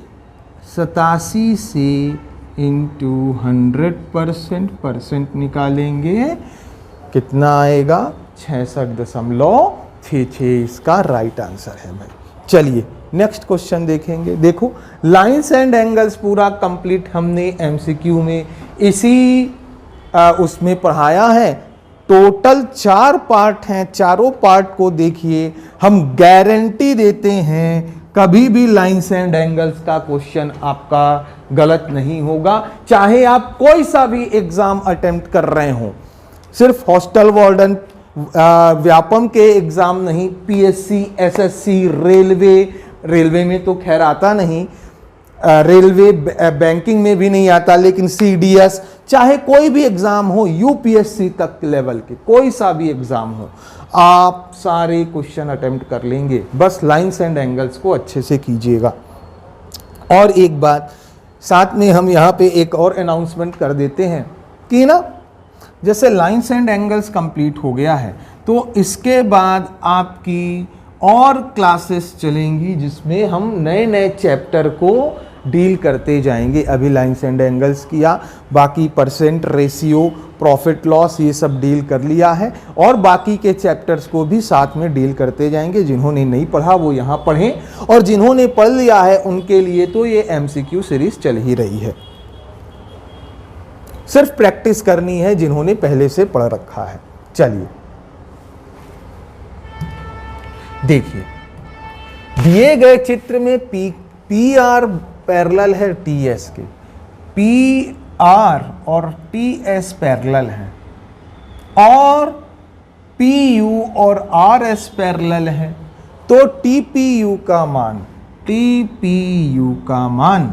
87 से इंटू 100%, परसेंट निकालेंगे, कितना आएगा? 66.66 इसका राइट आंसर है भाई। चलिए नेक्स्ट क्वेश्चन देखेंगे। देखो लाइंस एंड एंगल्स पूरा कंप्लीट हमने एमसीक्यू में इसी उसमें पढ़ाया है। टोटल 4 पार्ट हैं, चारों पार्ट को देखिए। हम गारंटी देते हैं कभी भी लाइंस एंड एंगल्स का क्वेश्चन आपका गलत नहीं होगा, चाहे आप कोई सा भी एग्जाम अटेम्प्ट कर रहे हो। सिर्फ हॉस्टल वार्डन व्यापम के एग्जाम नहीं, पीएससी, एसएससी, रेलवे में तो खैर आता नहीं, रेलवे बैंकिंग में भी नहीं आता, लेकिन सीडीएस, चाहे कोई भी एग्जाम हो, यूपीएससी तक लेवल के कोई सा भी एग्जाम हो, आप सारे क्वेश्चन अटेम्प्ट कर लेंगे। बस लाइंस एंड एंगल्स को अच्छे से कीजिएगा। और एक बात साथ में हम यहाँ पे एक और अनाउंसमेंट कर देते हैं कि ना, जैसे लाइंस एंड एंगल्स कंप्लीट हो गया है तो इसके बाद आपकी और क्लासेस चलेंगी जिसमें हम नए नए चैप्टर को डील करते जाएंगे। अभी लाइंस एंड एंगल्स किया, बाकी परसेंट, रेशियो, प्रॉफिट लॉस ये सब डील कर लिया है, और बाकी के चैप्टर्स को भी साथ में डील करते जाएंगे। जिन्होंने नहीं पढ़ा वो यहाँ पढ़ें, और जिन्होंने पढ़ लिया है उनके लिए तो ये एमसीक्यू सीरीज चल ही रही है। सिर्फ प्रैक्टिस करनी है जिन्होंने पहले से पढ़ रखा है। चलिए देखिए, दिए गए चित्र में पी आर पैरेलल है टी एस के, पी आर और टी एस पैरेलल है, और पी यू और आर एस पैरेलल है, तो टी पी यू का मान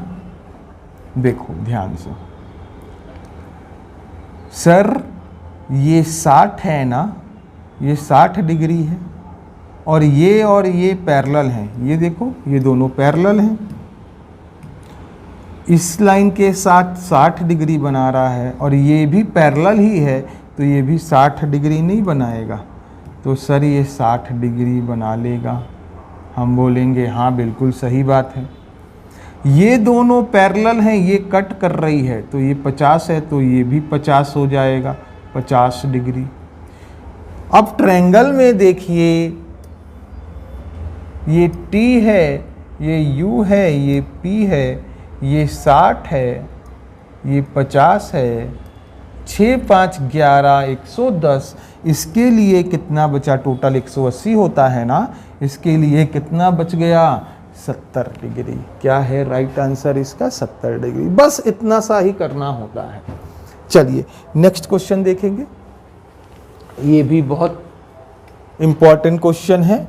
देखो ध्यान से। सर ये 60 है ना, ये 60 डिग्री है, और ये पैरेलल हैं। ये देखो ये दोनों पैरेलल हैं, इस लाइन के साथ 60 डिग्री बना रहा है, और ये भी पैरेलल ही है तो ये भी 60 डिग्री नहीं बनाएगा। तो सर ये 60 डिग्री बना लेगा। हम बोलेंगे हाँ बिल्कुल सही बात है। ये दोनों पैरेलल हैं, ये कट कर रही है तो ये 50 है तो ये भी 50 हो जाएगा, 50 डिग्री। अब ट्रायंगल में देखिए, ये T है, ये U है, ये P है, ये 60 है, ये 50 है, 6 5 11 110। इसके लिए कितना बचा? टोटल 180 होता है ना, इसके लिए कितना बच गया? 70 डिग्री। क्या है राइट आंसर इसका? 70 डिग्री। बस इतना सा ही करना होता है। चलिए नेक्स्ट क्वेश्चन देखेंगे। ये भी बहुत इंपॉर्टेंट क्वेश्चन है,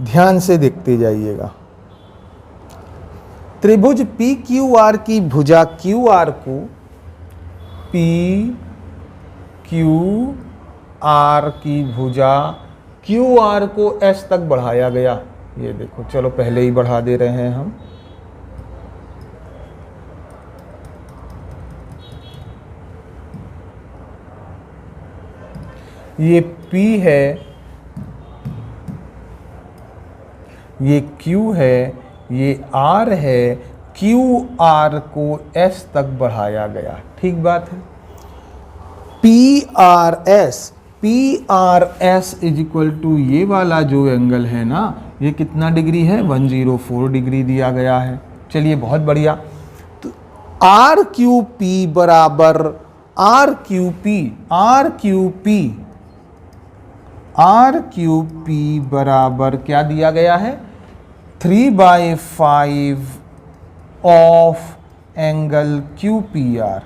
ध्यान से देखते जाइएगा। त्रिभुज पी क्यू आर की भुजा क्यू आर को पी क्यू आर की भुजा, क्यू आर को एस तक बढ़ाया गया। ये देखो, चलो पहले ही बढ़ा दे रहे हैं हम। ये P है, ये Q है, ये R है, QR को S तक बढ़ाया गया। ठीक बात है। PRS इज इक्वल टू ये वाला जो एंगल है ना, ये कितना डिग्री है? 104 डिग्री दिया गया है। चलिए बहुत बढ़िया। तो RQP बराबर RQP बराबर क्या दिया गया है? 3/5 ऑफ एंगल QPR।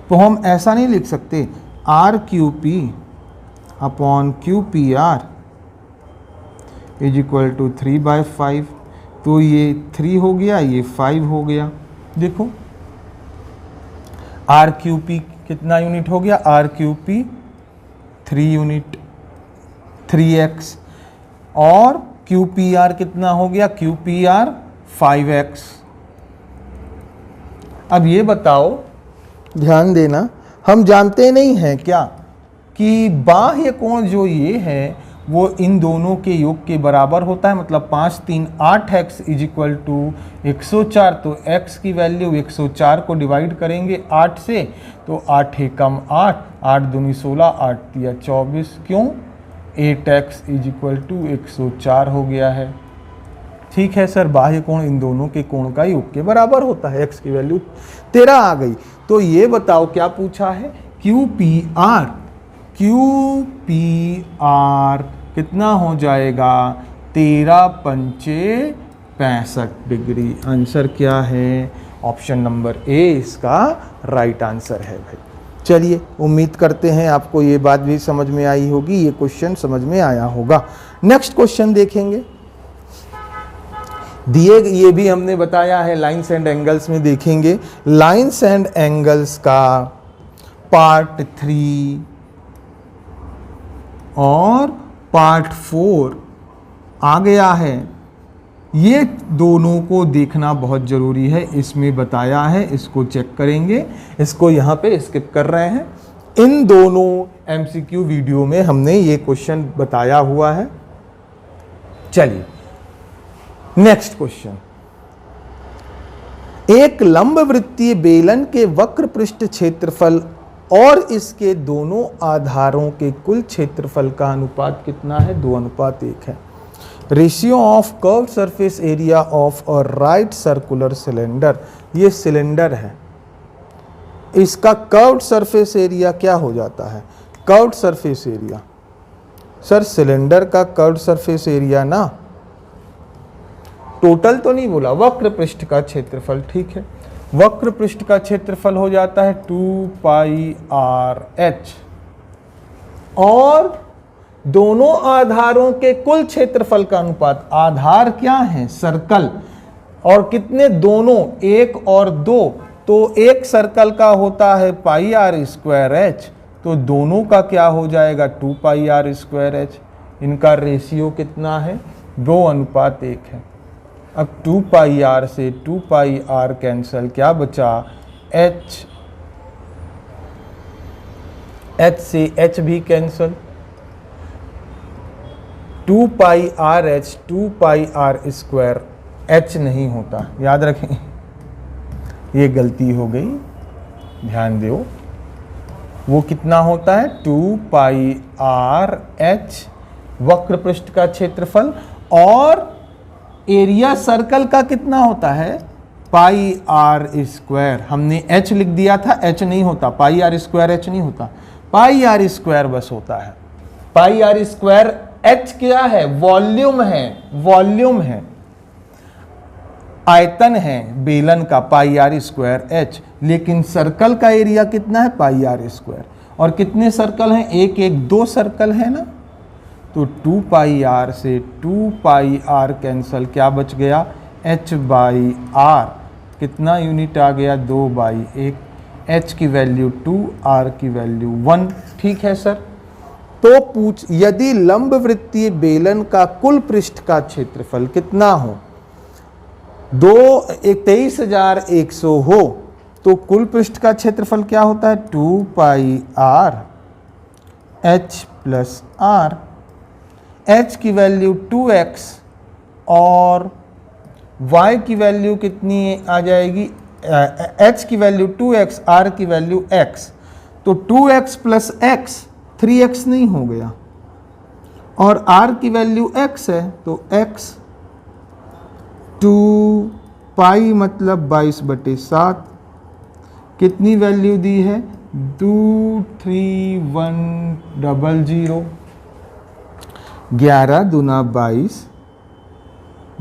तो हम ऐसा नहीं लिख सकते RQP upon QPR is equal to 3/5। तो ये 3 हो गया, ये 5 हो गया। देखो RQP कितना यूनिट हो गया? RQP 3 unit, 3x। और QPR कितना हो गया? QPR 5x। अब ये बताओ, ध्यान देना, हम जानते नहीं हैं क्या कि बाह्य कोण जो ये है वो इन दोनों के योग के बराबर होता है। मतलब 5 3 8x इज इक्वल टू 104। तो x की वैल्यू 104 को डिवाइड करेंगे 8 से, तो 8 एकम 8, 8 दूनी 16, 8 तिया 24। क्यों? 8x इज इक्वल टू 104 हो गया है। ठीक है सर, बाह्य कोण इन दोनों के कोण का योग के बराबर होता है। x की वैल्यू 13 आ गई। तो ये बताओ क्या पूछा है? QPR कितना हो जाएगा? 13 पंचे 65 डिग्री। आंसर क्या है? ऑप्शन नंबर ए इसका राइट आंसर है भाई। चलिए, उम्मीद करते हैं आपको ये बात भी समझ में आई होगी, ये क्वेश्चन समझ में आया होगा। नेक्स्ट क्वेश्चन देखेंगे। दिए, ये भी हमने बताया है, लाइन्स एंड एंगल्स में देखेंगे। लाइन्स एंड एंगल्स का पार्ट 3 और पार्ट 4 आ गया है। ये दोनों को देखना बहुत ज़रूरी है, इसमें बताया है, इसको चेक करेंगे। इसको यहाँ पे स्किप कर रहे हैं। इन दोनों MCQ वीडियो में हमने ये क्वेश्चन बताया हुआ है। चलिए नेक्स्ट क्वेश्चन। एक लंबवृत्तीय बेलन के वक्र पृष्ठ क्षेत्रफल और इसके दोनों आधारों के कुल क्षेत्रफल का अनुपात कितना है? 2:1 है। Ratio of curved surface area of a right circular cylinder. ये सिलेंडर है, इसका कर्व्ड सरफेस एरिया क्या हो जाता है? Curved surface area, sir cylinder का कर्व्ड सरफेस एरिया ना, टोटल तो नहीं बोला, वक्र पृष्ठ का क्षेत्रफल। ठीक है, वक्र पृष्ठ का क्षेत्रफल हो जाता है 2πrh और दोनों आधारों के कुल क्षेत्रफल का अनुपात। आधार क्या है? सर्कल। और कितने? दोनों, 1 और 2। तो एक सर्कल का होता है πr²h, तो दोनों का क्या हो जाएगा? 2πr²h। इनका रेशियो कितना है? 2:1 है। अब 2πr से 2πr कैंसल, क्या बचा? h से h भी कैंसल। 2πrh 2πr² h नहीं होता, याद रखें, ये गलती हो गई, ध्यान दो। वो कितना होता है? 2πrh वक्र पृष्ठ का क्षेत्रफल, और एरिया सर्कल का कितना होता है? πr²। हमने h लिख दिया था, h नहीं होता, πr²h नहीं होता, πr² बस होता है। πr²h क्या है? वॉल्यूम है, वॉल्यूम है, आयतन है बेलन का πr²h। लेकिन सर्कल का एरिया कितना है? πr²। और कितने सर्कल हैं? 1 1 2 सर्कल है ना, तो 2πr से 2πr कैंसल, क्या बच गया? h बाई आर, कितना यूनिट आ गया 2/1, h की वैल्यू 2, r की वैल्यू 1। ठीक है सर। तो पूछ यदि लंब वृत्तीय बेलन का कुल पृष्ठ का क्षेत्रफल कितना हो, 23,100 हो, तो कुल पृष्ठ का क्षेत्रफल क्या होता है 2πr h plus r। h की वैल्यू 2x और y की वैल्यू कितनी आ जाएगी, h की वैल्यू 2x, r की वैल्यू x, तो 2x प्लस x 3x नहीं हो गया, और r की वैल्यू x है तो x 2 मतलब 22/7, कितनी वैल्यू दी है 23100, 11 दूना 22,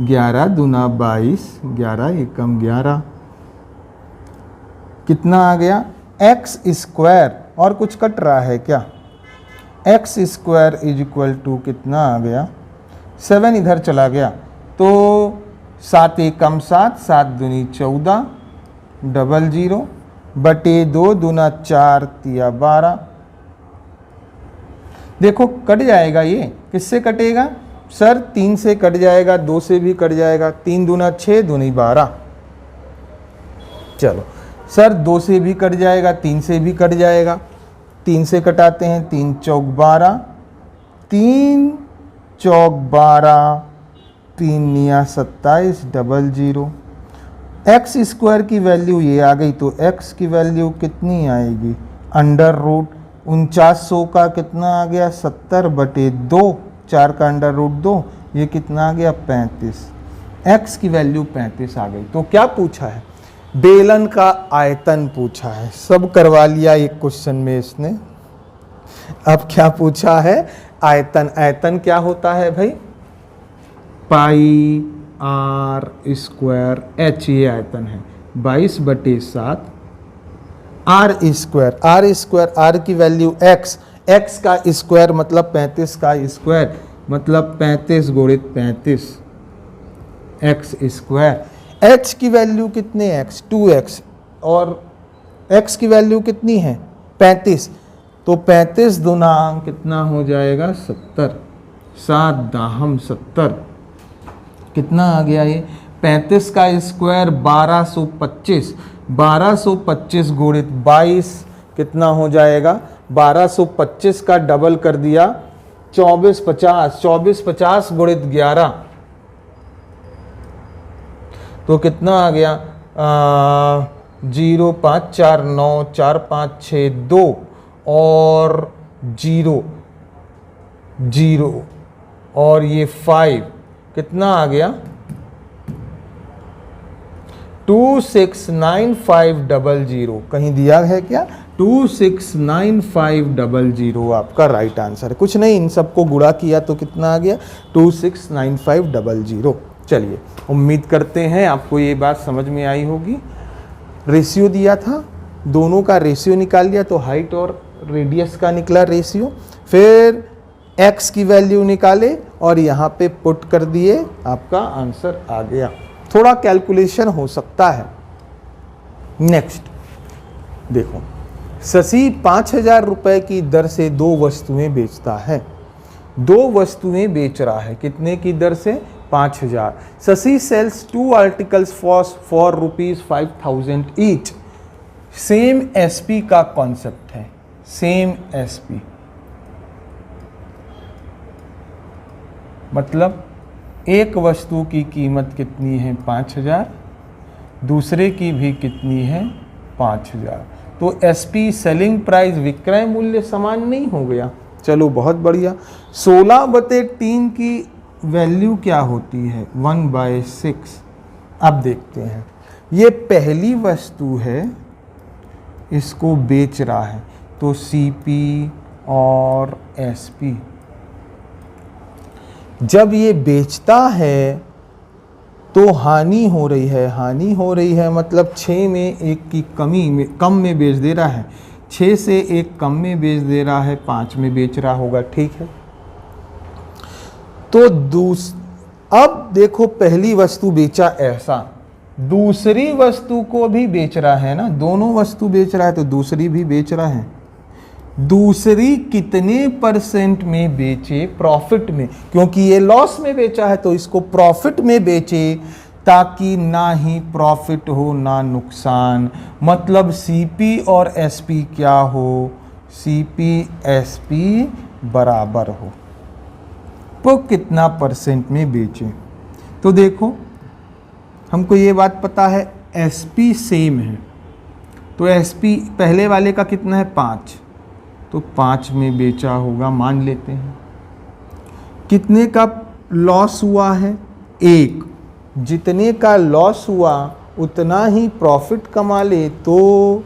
11 दूना 22, 11 एकम 11, कितना आ गया एक्स स्क्वायर, और कुछ कट रहा है क्या, X square is equal to कितना आ गया 7, इधर चला गया तो 7 एकम 7, 7 दूनी 14, 00 बटे 2 दूना 4 तिया 12। देखो कट जाएगा, ये किससे कटेगा सर, 3 से कट जाएगा, 2 से भी कट जाएगा, 3 दूना 6, दूनी 12। चलो सर 2 से भी कट जाएगा, 3 से भी कट जाएगा, 3 से कटाते हैं, 3 चौक 12, 3 चौक 12, 3 निया 27, 00। एक्स स्क्वायर की वैल्यू ये आ गई, तो एक्स की वैल्यू कितनी आएगी अंडर रूट 4900 का कितना आ गया 70/2, 4 का अंडर रूट 2, ये कितना आ गया 35। एक्स की वैल्यू 35 आ गई। तो क्या पूछा है, बेलन का आयतन पूछा है। सब करवा लिया एक क्वेश्चन में इसने। अब क्या पूछा है, आयतन। आयतन क्या होता है भाई, पाई आर स्क्वायर एच, ये आयतन है 22/7 R square. R square, R की वैल्यू एक्स, एक्स का स्क्वायर मतलब 35 का स्क्वायर मतलब 35 गुणित 35 एक्स स्क्वायर। एच की वैल्यू कितने एक्स 2x, और एक्स की वैल्यू कितनी है 35, तो 35 दूना कितना हो जाएगा 70, 7 दाहम 70, कितना आ गया ये 35 का स्क्वायर 1225, 1225 गुणित 22 कितना हो जाएगा, 1225 का डबल कर दिया 2450, 2450 गुणित 11 तो कितना आ गया 0549456 और 0 0 और ये 5 कितना आ गया 269500। कहीं दिया है क्या 269500 आपका राइट आंसर है। कुछ नहीं, इन सबको गुणा किया तो कितना आ गया 269500। चलिए उम्मीद करते हैं आपको ये बात समझ में आई होगी। रेशियो दिया था, दोनों का रेशियो निकाल लिया तो हाइट और रेडियस का निकला रेशियो, फिर x की वैल्यू निकाले और यहाँ पे पुट कर दिए, आपका आंसर आ गया। थोड़ा कैलकुलेशन हो सकता है। नेक्स्ट देखो, शशि 5000 रुपए की दर से 2 वस्तुएं बेचता है। 2 वस्तुएं बेच रहा है, कितने की दर से 5000। Shashi sells 2 articles for ₹5000 each. Same SP का कॉन्सेप्ट है, सेम एसपी मतलब एक वस्तु की कीमत कितनी है 5000, दूसरे की भी कितनी है 5000, तो एसपी सेलिंग प्राइस विक्रय मूल्य समान नहीं हो गया। चलो बहुत बढ़िया। 16/3 की वैल्यू क्या होती है 1/6। अब देखते हैं, ये पहली वस्तु है, इसको बेच रहा है तो सीपी और एसपी। जब ये बेचता है तो हानि हो रही है, हानि हो रही है मतलब 6 में 1 की कम में बेच दे रहा है, 6 से 1 कम में बेच दे रहा है, 5 में बेच रहा होगा, ठीक है। तो अब देखो पहली वस्तु बेचा ऐसा, दूसरी वस्तु को भी बेच रहा है ना, दोनों वस्तु बेच रहा है तो दूसरी भी बेच रहा है। दूसरी कितने परसेंट में बेचे? प्रॉफिट में, क्योंकि ये लॉस में बेचा है तो इसको प्रॉफिट में बेचे, ताकि ना ही प्रॉफिट हो ना नुकसान। मतलब सीपी और एसपी क्या हो? सीपी एसपी बराबर हो। तो कितना परसेंट में बेचे? तो देखो हमको ये बात पता है एसपी सेम है, तो एसपी पहले वाले का कितना है? 5, तो 5 में बेचा होगा, मान लेते हैं। कितने का लॉस हुआ है? 1। जितने का लॉस हुआ उतना ही प्रॉफिट कमा ले तो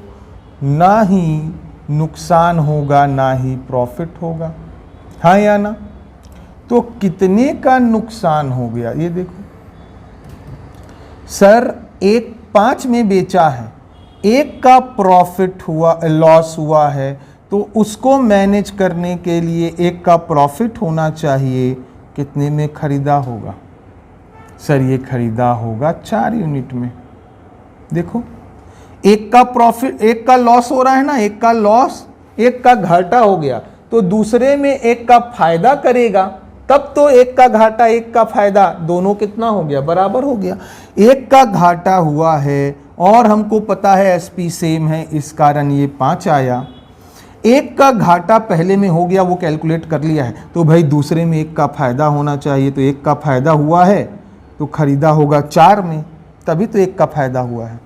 ना ही नुकसान होगा ना ही प्रॉफिट होगा, हाँ या ना? तो कितने का नुकसान हो गया ये देखो। सर 5 में बेचा है, 1 का प्रॉफिट हुआ, लॉस हुआ है, तो उसको मैनेज करने के लिए 1 का प्रॉफिट होना चाहिए। कितने में खरीदा होगा? सर ये खरीदा होगा 4 यूनिट में। देखो 1 का प्रॉफिट, 1 का लॉस हो रहा है ना, 1 का लॉस, 1 का घाटा हो गया, तो दूसरे में 1 का फायदा करेगा, तब तो 1 का घाटा 1 का फायदा दोनों कितना हो गया? बराबर हो गया। 1 का घाटा हुआ है और हमको पता है एसपी सेम है, इस कारण ये 5 आया। 1 का घाटा पहले में हो गया, वो कैलकुलेट कर लिया है, तो भाई दूसरे में 1 का फायदा होना चाहिए, तो 1 का फायदा हुआ है तो खरीदा होगा 4 में, तभी तो 1 का फायदा हुआ है।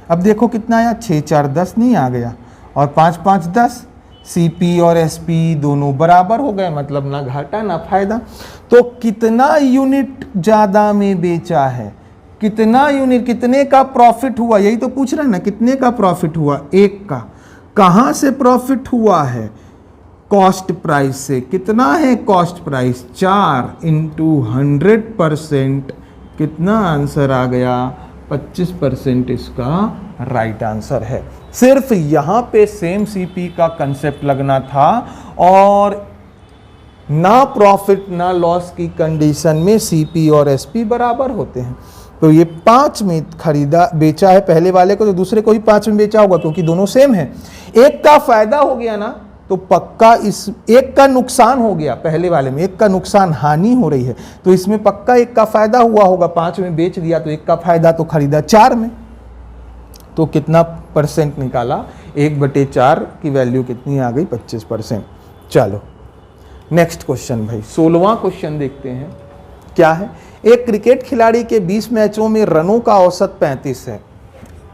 अब देखो कितना आया? 6 4 10 नहीं आ गया, और 5 5 10। सीपी और एसपी दोनों बराबर हो गए, मतलब ना घाटा ना फायदा। तो कितना यूनिट ज़्यादा में बेचा है? कितना यूनिट, कितने का प्रॉफिट हुआ? यही तो पूछ रहे हैं ना, कितने का प्रॉफिट हुआ? 1 का। कहाँ से प्रॉफिट हुआ है? कॉस्ट प्राइस से। कितना है कॉस्ट प्राइस? 4 × 100%। कितना आंसर आ गया? 25% इसका राइट आंसर है। सिर्फ यहाँ पे सेम सीपी का कंसेप्ट लगना था, और ना प्रॉफिट ना लॉस की कंडीशन में सीपी और एसपी बराबर होते हैं। तो ये 5 में खरीदा बेचा है पहले वाले को, तो दूसरे को ही 5 में बेचा होगा, क्योंकि दोनों सेम है। 1 का फायदा हो गया ना, तो पक्का इस 1 का नुकसान हो गया, पहले वाले में 1 का नुकसान, हानि हो रही है, तो इसमें पक्का 1 का फायदा हुआ होगा। 5 में बेच दिया तो 1 का फायदा, तो खरीदा 4 में। तो कितना परसेंट निकाला? 1/4 की वैल्यू कितनी आ गई? 25%। चलो नेक्स्ट क्वेश्चन भाई, 16वां क्वेश्चन देखते हैं क्या है। एक क्रिकेट खिलाड़ी के 20 मैचों में रनों का औसत 35 है।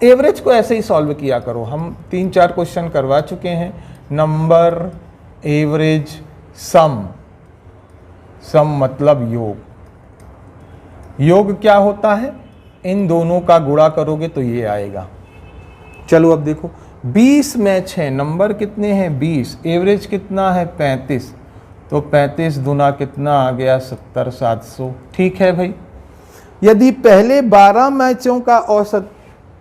एवरेज को ऐसे ही सॉल्व किया करो, हम 3-4 क्वेश्चन करवा चुके हैं। नंबर, एवरेज, सम। सम मतलब योग। योग क्या होता है? इन दोनों का गुणा करोगे तो ये आएगा। चलो अब देखो 20 मैच है, नंबर कितने हैं? 20, एवरेज कितना है? 35, तो 35 दुना कितना आ गया? 70 700। ठीक है भाई। यदि पहले 12 मैचों का औसत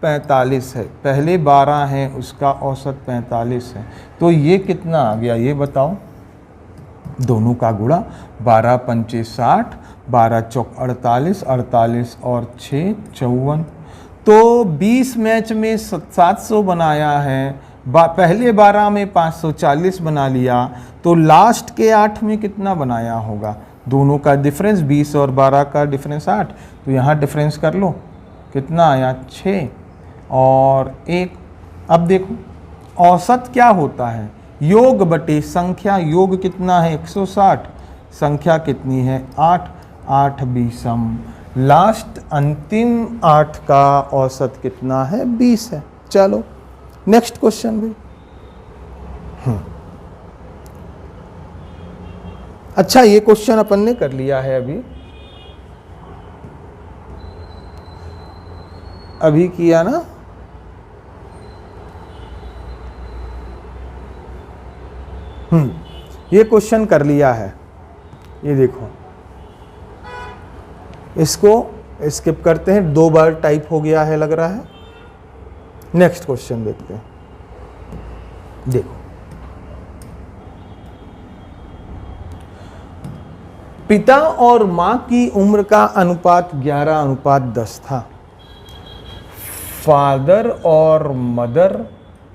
45 है, पहले 12 हैं उसका औसत 45 है, तो ये कितना आ गया ये बताओ? दोनों का गुणा, 12 पंचे 60, 12 चौक 48, 48 और 6 54। तो 20 मैच में 700 बनाया है, पहले 12 में 540 बना लिया, तो लास्ट के 8 में कितना बनाया होगा? दोनों का डिफरेंस 20 और 12 का डिफरेंस 8, तो यहाँ डिफरेंस कर लो, कितना आया? 6 और 1। अब देखो औसत क्या होता है? योग बटे संख्या। योग कितना है? 160, संख्या कितनी है? 8, 8 भी सम। लास्ट अंतिम 8 का औसत कितना है? 20 है। चलो नेक्स्ट क्वेश्चन भी। अच्छा ये क्वेश्चन अपन ने कर लिया है, अभी किया ना। ये क्वेश्चन कर लिया है, ये देखो, इसको स्किप करते हैं, 2 बार टाइप हो गया है लग रहा है। नेक्स्ट क्वेश्चन देखते हैं। देखो पिता और माँ की उम्र का अनुपात 11:10 था। फादर और मदर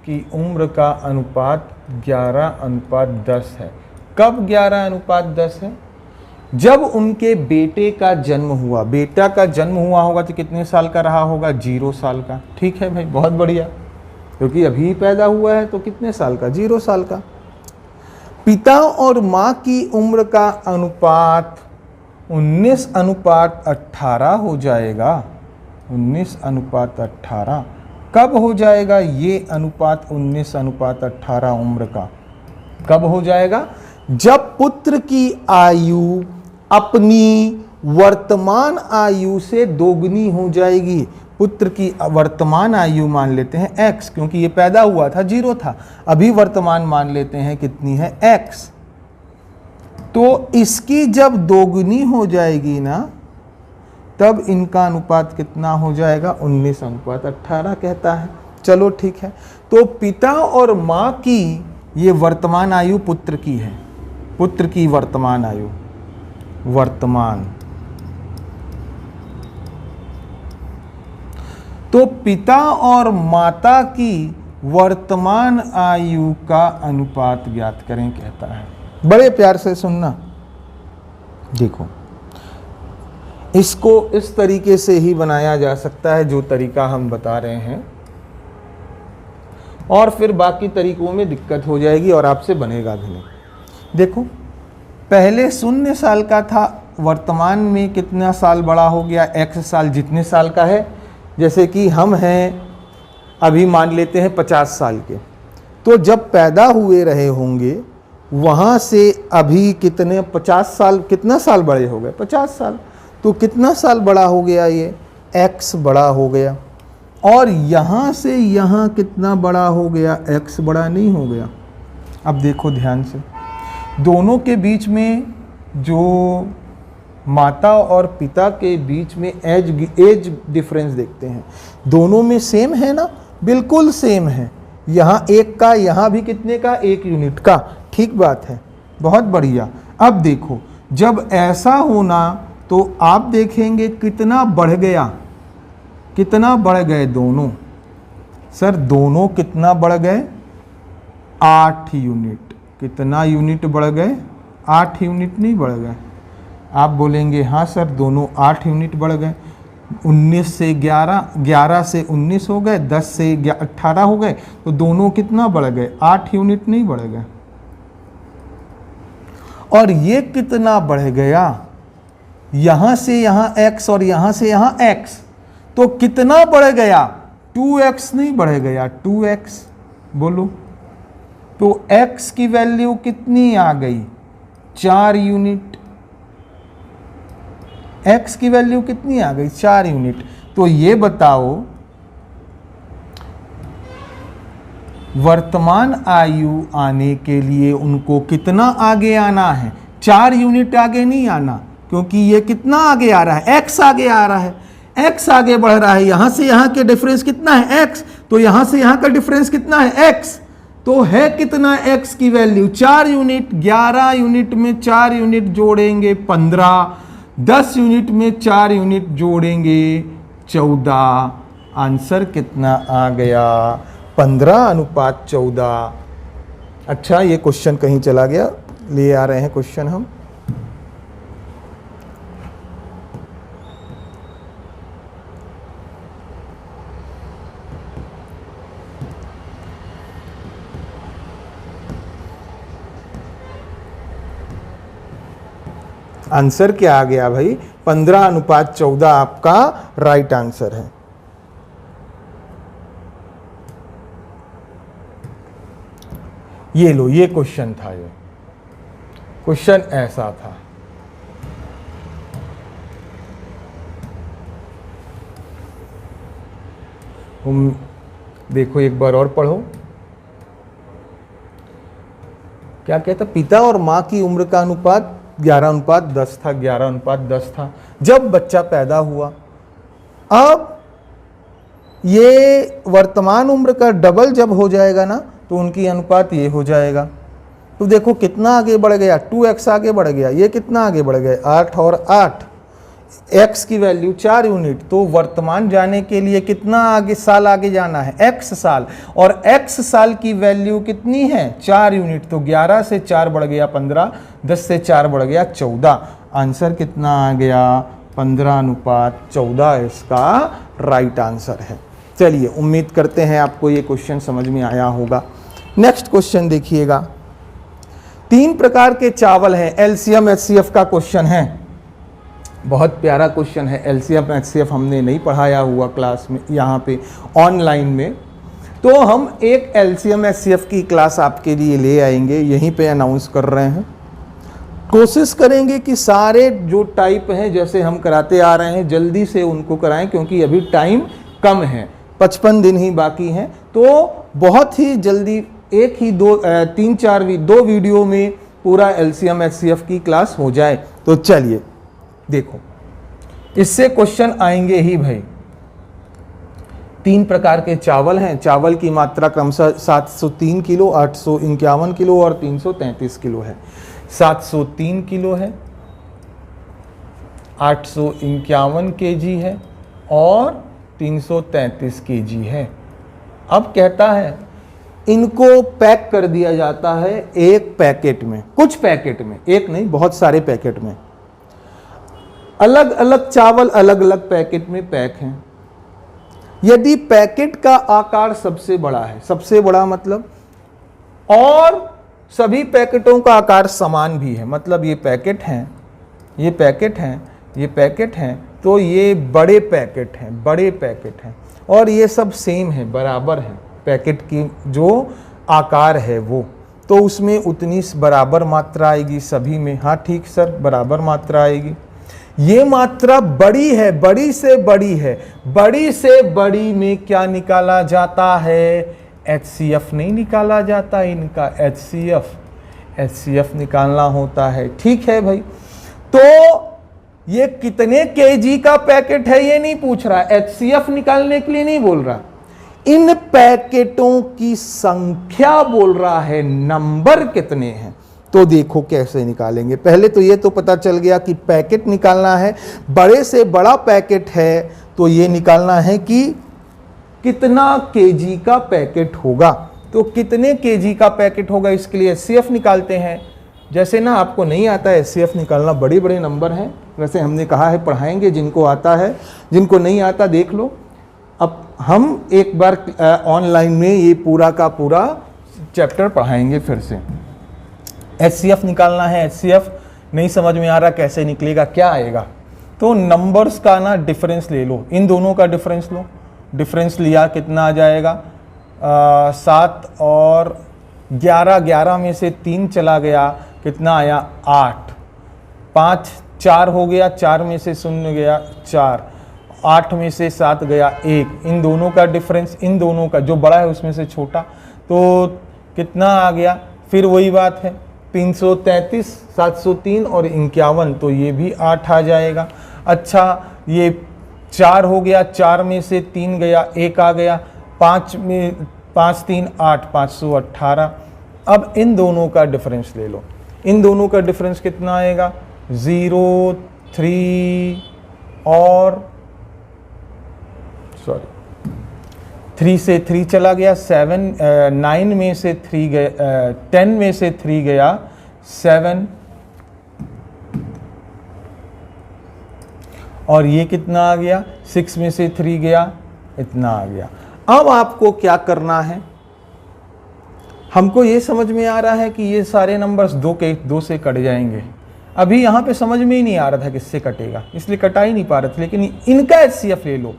की उम्र का अनुपात 11:10 है। कब 11:10 है? जब उनके बेटे का जन्म हुआ। बेटा का जन्म हुआ होगा तो कितने साल का रहा होगा? 0 साल का। ठीक है भाई, बहुत बढ़िया, क्योंकि अभी पैदा हुआ है तो कितने साल का? 0 साल का। पिता और माँ की उम्र का अनुपात 19:18 हो जाएगा। 19:18 कब हो जाएगा ये अनुपात? 19:18 उम्र का कब हो जाएगा? जब पुत्र की आयु अपनी वर्तमान आयु से दोगुनी हो जाएगी। पुत्र की वर्तमान आयु मान लेते हैं x, क्योंकि ये पैदा हुआ था 0 था, अभी वर्तमान मान लेते हैं कितनी है? x। तो इसकी जब दोगुनी हो जाएगी ना, तब इनका अनुपात कितना हो जाएगा? 19:18 कहता है। चलो ठीक है। तो पिता और माँ की ये वर्तमान आयु पुत्र की है, पुत्र की वर्तमान आयु, वर्तमान। तो पिता और माता की वर्तमान आयु का अनुपात ज्ञात करें कहता है। बड़े प्यार से सुनना, देखो इसको इस तरीके से ही बनाया जा सकता है जो तरीका हम बता रहे हैं, और फिर बाकी तरीकों में दिक्कत हो जाएगी और आपसे बनेगा भी नहीं। देखो, पहले 0 साल का था, वर्तमान में कितना साल बड़ा हो गया? x साल। जितने साल का है, जैसे कि हम हैं अभी मान लेते हैं 50 साल के, तो जब पैदा हुए रहे होंगे वहाँ से अभी कितने 50 साल, कितना साल बड़े हो गए? 50 साल। तो कितना साल बड़ा हो गया? ये x बड़ा हो गया। और यहाँ से यहाँ कितना बड़ा हो गया? x बड़ा नहीं हो गया। अब देखो ध्यान से, दोनों के बीच में जो माता और पिता के बीच में एज डिफरेंस देखते हैं, दोनों में सेम है ना? बिल्कुल सेम है। यहाँ 1 का, यहाँ भी कितने का? 1 यूनिट का। ठीक बात है, बहुत बढ़िया। अब देखो, जब ऐसा होना तो आप देखेंगे कितना बढ़ गया, कितना बढ़ गए दोनों? सर दोनों कितना बढ़ गए? 8 यूनिट। कितना यूनिट बढ़ गए? 8 यूनिट नहीं बढ़ गए? आप बोलेंगे हाँ सर दोनों 8 यूनिट बढ़ गए। 19 से 11, 11 से 19 हो गए, 10 से 18 हो गए, तो दोनों कितना बढ़ गए? 8 यूनिट नहीं बढ़ गए? और ये कितना बढ़ गया? यहां से यहां x और यहां से यहां x, तो कितना बढ़ गया? 2x नहीं बढ़ गया? 2x। बोलो, तो x की वैल्यू कितनी आ गई? 4 यूनिट। x की वैल्यू कितनी आ गई? 4 यूनिट। तो ये बताओ, वर्तमान आयु आने के लिए उनको कितना आगे आना है? 4 यूनिट आगे नहीं आना, क्योंकि ये कितना आगे आ रहा है? x आगे आ रहा है, x आगे बढ़ रहा है। यहां से यहां के डिफरेंस कितना है? x। तो यहां से यहां का डिफरेंस कितना है? x। तो है कितना x की वैल्यू? 4 यूनिट। 11 यूनिट में 4 यूनिट जोड़ेंगे 15, 10 यूनिट में 4 यूनिट जोड़ेंगे 14। आंसर कितना आ गया? 15:14। अच्छा, ये क्वेश्चन कहीं चला गया, ले आ रहे हैं क्वेश्चन हम। आंसर क्या आ गया भाई? 15:14 आपका राइट आंसर है। ये लो, ये क्वेश्चन था। ये क्वेश्चन ऐसा था, तुम देखो एक बार और पढ़ो। क्या कहता? पिता और माँ की उम्र का अनुपात 11:10 था। 11:10 था जब बच्चा पैदा हुआ। अब ये वर्तमान उम्र का डबल जब हो जाएगा ना, तो उनकी अनुपात ये हो जाएगा। तो देखो कितना आगे बढ़ गया, 2x आगे बढ़ गया। ये कितना आगे बढ़ गया, 8 और 8, x की वैल्यू 4 यूनिट। तो वर्तमान जाने के लिए कितना आगे साल आगे जाना है, x साल, और x साल की वैल्यू कितनी है, 4 यूनिट। तो 11 से 4 बढ़ गया 15, 10 से 4 बढ़ गया 14। आंसर कितना आ गया, 15:14 इसका राइट आंसर है। चलिए, उम्मीद करते हैं आपको ये क्वेश्चन समझ में आया होगा। नेक्स्ट क्वेश्चन देखिएगा। 3 प्रकार के चावल हैं, एलसीएम एचसीएफ का क्वेश्चन है। बहुत प्यारा क्वेश्चन है। एलसीएम एचसीएफ हमने नहीं पढ़ाया हुआ क्लास में, यहाँ पे ऑनलाइन में, तो हम एक एलसीएम एचसीएफ की क्लास आपके लिए ले आएंगे, यहीं पे अनाउंस कर रहे हैं। कोशिश करेंगे कि सारे जो टाइप हैं जैसे हम कराते आ रहे हैं जल्दी से उनको कराएं, क्योंकि अभी टाइम कम है, 55 दिन ही बाकी हैं। तो बहुत ही जल्दी एक ही 2 वीडियो में पूरा एलसीएम एचसीएफ की क्लास हो जाए। तो चलिए देखो, इससे क्वेश्चन आएंगे ही भाई। 3 प्रकार के चावल हैं। चावल की मात्रा क्रमशः 703 किलो, 851 किलो और 333 किलो है। 703 किलो है, 851 केजी है और 333 केजी है। अब कहता है इनको पैक कर दिया जाता है एक पैकेट में, कुछ पैकेट में, एक नहीं बहुत सारे पैकेट में। अलग अलग चावल अलग अलग पैकेट में पैक हैं। यदि पैकेट का आकार सबसे बड़ा है, सबसे बड़ा मतलब, और सभी पैकेटों का आकार समान भी है, मतलब ये पैकेट हैं, ये पैकेट हैं, ये पैकेट हैं, तो ये बड़े पैकेट हैं, बड़े पैकेट हैं, और ये सब सेम है, बराबर है। पैकेट की जो आकार है वो, तो उसमें उतनी बराबर मात्रा आएगी सभी में। हाँ ठीक सर, बराबर मात्रा आएगी। ये मात्रा बड़ी है, बड़ी से बड़ी है। बड़ी से बड़ी में क्या निकाला जाता है, एचसीएफ नहीं निकाला जाता इनका, एचसीएफ निकालना होता है। ठीक है भाई, तो ये कितने केजी का पैकेट है ये नहीं पूछ रहा, एचसीएफ निकालने के लिए नहीं बोल रहा, इन पैकेटों की संख्या बोल रहा है, नंबर कितने हैं। तो देखो कैसे निकालेंगे। पहले तो ये तो पता चल गया कि पैकेट निकालना है, बड़े से बड़ा पैकेट है तो ये निकालना है कि कितना केजी का पैकेट होगा। तो कितने केजी का पैकेट होगा, इसके लिए एचसीएफ निकालते हैं। जैसे ना आपको नहीं आता है एचसीएफ निकालना, बड़े बड़े नंबर हैं, वैसे हमने कहा है पढ़ाएंगे, जिनको आता है, जिनको नहीं आता देख लो। अब हम एक बार ऑनलाइन में ये पूरा का पूरा चैप्टर पढ़ाएंगे फिर से। एचसीएफ निकालना है, एचसीएफ नहीं समझ में आ रहा कैसे निकलेगा, क्या आएगा, तो नंबर्स का ना डिफरेंस ले लो, इन दोनों का डिफरेंस लो। डिफरेंस लिया कितना आ जाएगा, 7 और 11, 11 में से 3 चला गया, कितना आया 8, 5 4 हो गया, 4 में से 0 गया 4, 8 में से 7 गया 1। इन दोनों का डिफरेंस, इन दोनों का जो बड़ा है उसमें से छोटा, तो कितना आ गया, फिर वही बात है 333, 703 और 51, तो ये भी 8 आ जाएगा। अच्छा ये 4 हो गया, 4 में से 3 गया, 1 आ गया, 5 में 5 3 8, 518। अब इन दोनों का डिफरेंस ले लो, इन दोनों का डिफरेंस कितना आएगा, 0 3 और 3 से 3 चला गया, 9 में से 3 गया, 10 में से 3 गया 7, और ये कितना आ गया, 6 में से 3 गया, इतना आ गया। अब आपको क्या करना है, हमको ये समझ में आ रहा है कि ये सारे नंबर्स 2 से कट जाएंगे। अभी यहाँ पे समझ में ही नहीं आ रहा था किससे कटेगा, इसलिए कटा ही नहीं पा रहे थे। लेकिन इनका एचसीएफ ले लो,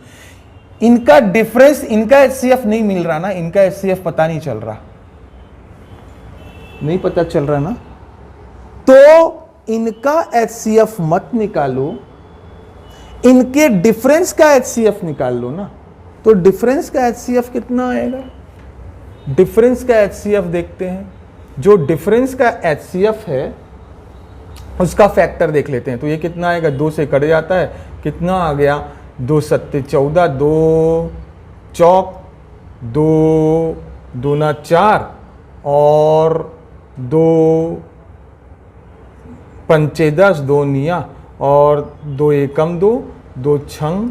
इनका डिफरेंस, इनका एचसीएफ नहीं मिल रहा ना, इनका एचसीएफ पता नहीं चल रहा, नहीं पता चल रहा ना, तो इनका एचसीएफ मत निकालो, इनके डिफरेंस का एचसीएफ निकाल लो ना। तो डिफरेंस का एचसीएफ कितना आएगा, डिफरेंस का एचसीएफ देखते हैं। जो डिफरेंस का एचसीएफ है उसका फैक्टर देख लेते हैं। तो ये कितना आएगा, 2 से कट जाता है, कितना आ गया, 2 7 14, 2 चौक 2 दूना 4 और 2 पंचे 10, 2 निया और 2 एकम 2, 2 छंग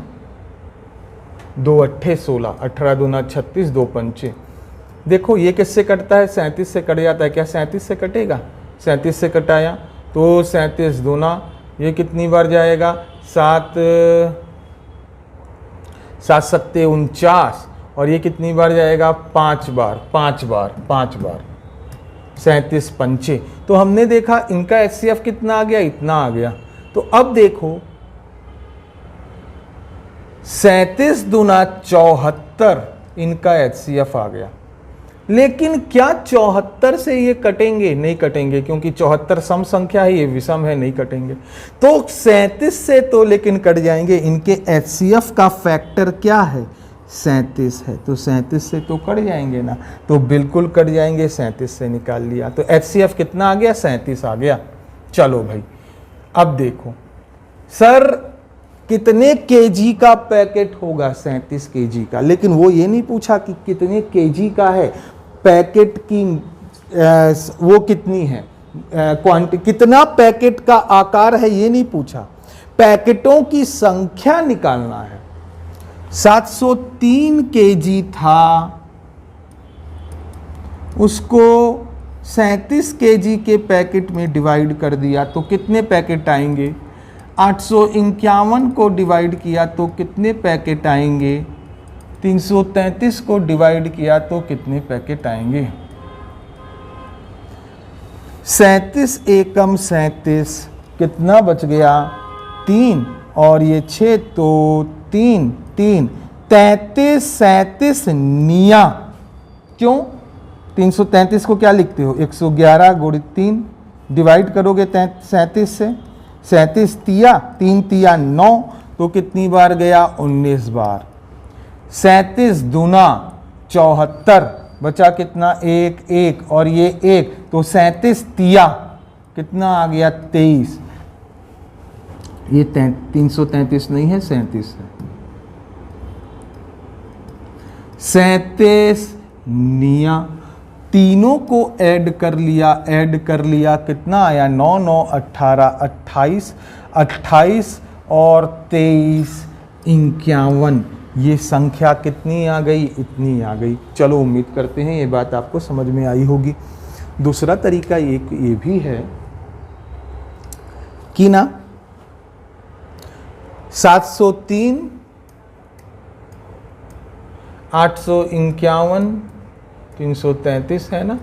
2 अट्ठे 16, 18 दूना 36, 2 पंचे। देखो ये किससे कटता है? 37 से कट जाता है। क्या 37 से कटेगा? 37 से कटाया तो 37 दूना ये कितनी बार जाएगा? 7 सत्ते 49 और ये कितनी बार जाएगा? 5 बार 37 पंचे। तो हमने देखा इनका HCF कितना आ गया? इतना आ गया। तो अब देखो 37 दूना 74 इनका HCF आ गया। लेकिन क्या 74 से ये कटेंगे? नहीं कटेंगे, क्योंकि 74 सम संख्या है, ये विषम है, नहीं कटेंगे। तो 37 से तो लेकिन कट जाएंगे। इनके HCF का फैक्टर क्या है? 37 है, तो 37 से तो कट जाएंगे ना, तो बिल्कुल कट जाएंगे। 37 से निकाल लिया तो HCF कितना आ गया? 37 आ गया। चलो भाई अब देखो सर कितने केजी का पैकेट होगा? 37 केजी का। लेकिन वो ये नहीं पूछा कि कितने केजी का है, पैकेट की वो कितनी है क्वांटिटी, कितना पैकेट का आकार है, ये नहीं पूछा। पैकेटों की संख्या निकालना है। 703 केजी था, उसको 37 केजी के पैकेट में डिवाइड कर दिया तो कितने पैकेट आएंगे? 851 को डिवाइड किया तो कितने पैकेट आएंगे? 333 को डिवाइड किया तो कितने पैकेट आएंगे? 37 एकम 37 कितना बच गया? 3 और ये 6 तो 3 3 33 37 निया। क्यों? 333 को क्या लिखते हो? 111 गुणित 3 डिवाइड करोगे 37 से, 37 तिया 3 तिया 9 तो कितनी बार गया? 19 बार। 37 दूना 74 बचा कितना? 1 1 और ये 1 तो 37 तिया कितना आ गया? 23। ये 333 नहीं है, 37 है। 37 निया, तीनों को ऐड कर लिया कितना आया? 9 9 18 28 28 और 23 51। ये संख्या कितनी आ गई? इतनी आ गई। चलो उम्मीद करते हैं ये बात आपको समझ में आई होगी। दूसरा तरीका एक ये भी है कि ना 703 851 333 है ना,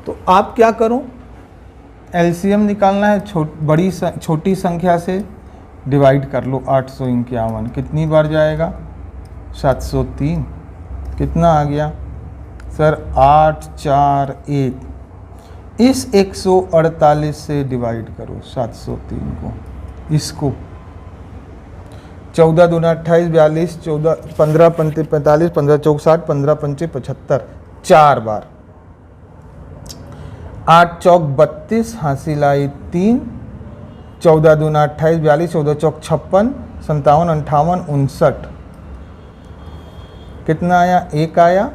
तो आप क्या करो? एलसीएम निकालना है, छोटी संख्या से डिवाइड कर लो। 851 कितनी बार जाएगा? 703। कितना आ गया सर? 8 4 1। इस 148 से डिवाइड करो 703 को, इसको 14 दूना 28 42 14 15 पंचे 45 15 चौक 60 15 पंचे 75 4 बार। 8 चौक 32 हासिल आई 3, 14 दूना 28 42 14 चौक 56 57 58 59। कितना आया? 1 आया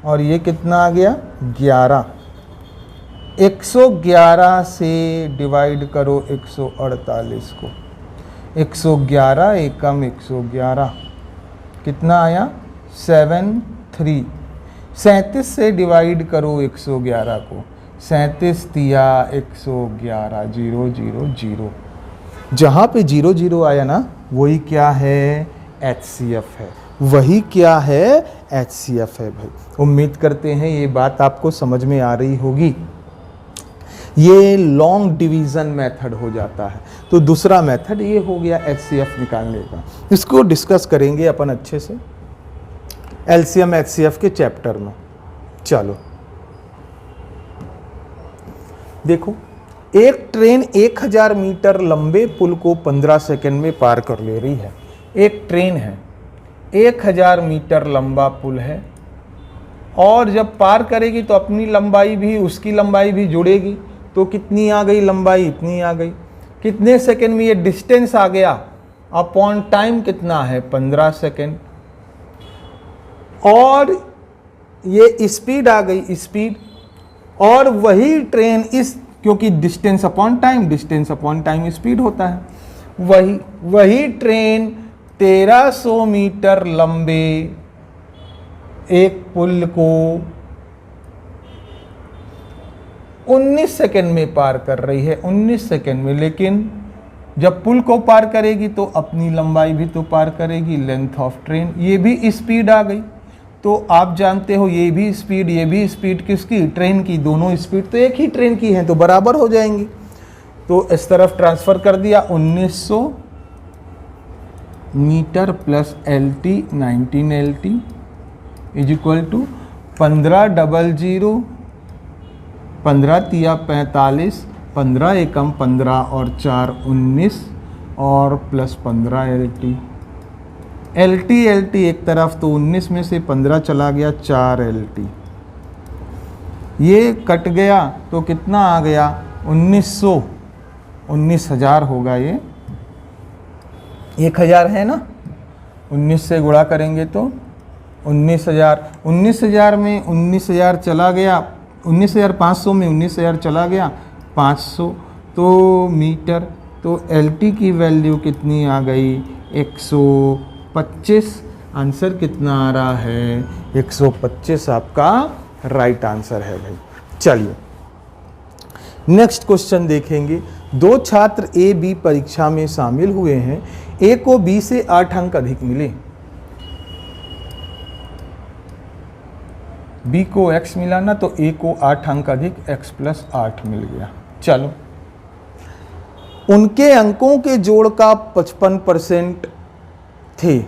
और ये कितना आ गया? 11। 111 से डिवाइड करो 148 को। 111 एकम 111 कितना आया? 73। 37 से डिवाइड करो 111 को। 37 तिया 111 0 0 0। जहाँ पे 0 0 आया ना, वही क्या है? HCF है। वही क्या है? HCF है भाई। उम्मीद करते हैं ये बात आपको समझ में आ रही होगी। ये लॉन्ग डिवीज़न मेथड हो जाता है। तो दूसरा मेथड ये हो गया HCF निकालने का। इसको डिस्कस करेंगे अपन अच्छे से LCM HCF के चैप्टर में। चलो देखो, एक ट्रेन 1000 मीटर लंबे पुल को 15 सेकंड में पार कर ले रही है। एक ट्रेन है, 1000 मीटर लंबा पुल है, और जब पार करेगी तो अपनी लंबाई भी, उसकी लंबाई भी जुड़ेगी। तो कितनी आ गई लंबाई? इतनी आ गई। कितने सेकंड में ये डिस्टेंस आ गया? अपॉन टाइम कितना है? 15 सेकंड। और ये स्पीड आ गई, स्पीड, और वही ट्रेन इस, क्योंकि डिस्टेंस अपॉन टाइम स्पीड होता है, वही ट्रेन 1300 मीटर लंबे एक पुल को 19 सेकंड में पार कर रही है, 19 सेकंड में। लेकिन जब पुल को पार करेगी तो अपनी लंबाई भी तो पार करेगी, लेंथ ऑफ ट्रेन। ये भी स्पीड आ गई। तो आप जानते हो ये भी स्पीड किसकी? ट्रेन की। दोनों स्पीड तो एक ही ट्रेन की हैं, तो बराबर हो जाएंगी। तो इस तरफ ट्रांसफर कर दिया, 1900 metre plus LT 19 LT is equal to 1500, 15 तिया 45, 15 एकम 15 और 4 19 और प्लस 15 LT एक तरफ, तो 19 में से 15 चला गया, 4 LT। ये कट गया तो कितना आ गया? 1900, 19,000 होगा ये। 1000 है ना, 19 से गुणा करेंगे तो 19,000। 19,000 में 19,000 चला गया, 19,500 में 19,000 चला गया, 500 तो मीटर। तो LT की वैल्यू कितनी आ गई? 125। आंसर कितना आ रहा है? 125 आपका राइट आंसर है भाई। चलिए नेक्स्ट क्वेश्चन देखेंगे। दो छात्र A B परीक्षा में शामिल हुए हैं। A को B से 8 अंक अधिक मिले, B को X मिला ना, तो A को 8 अंक अधिक X + 8 मिल गया। चलो, उनके अंकों के जोड़ का 55% थे।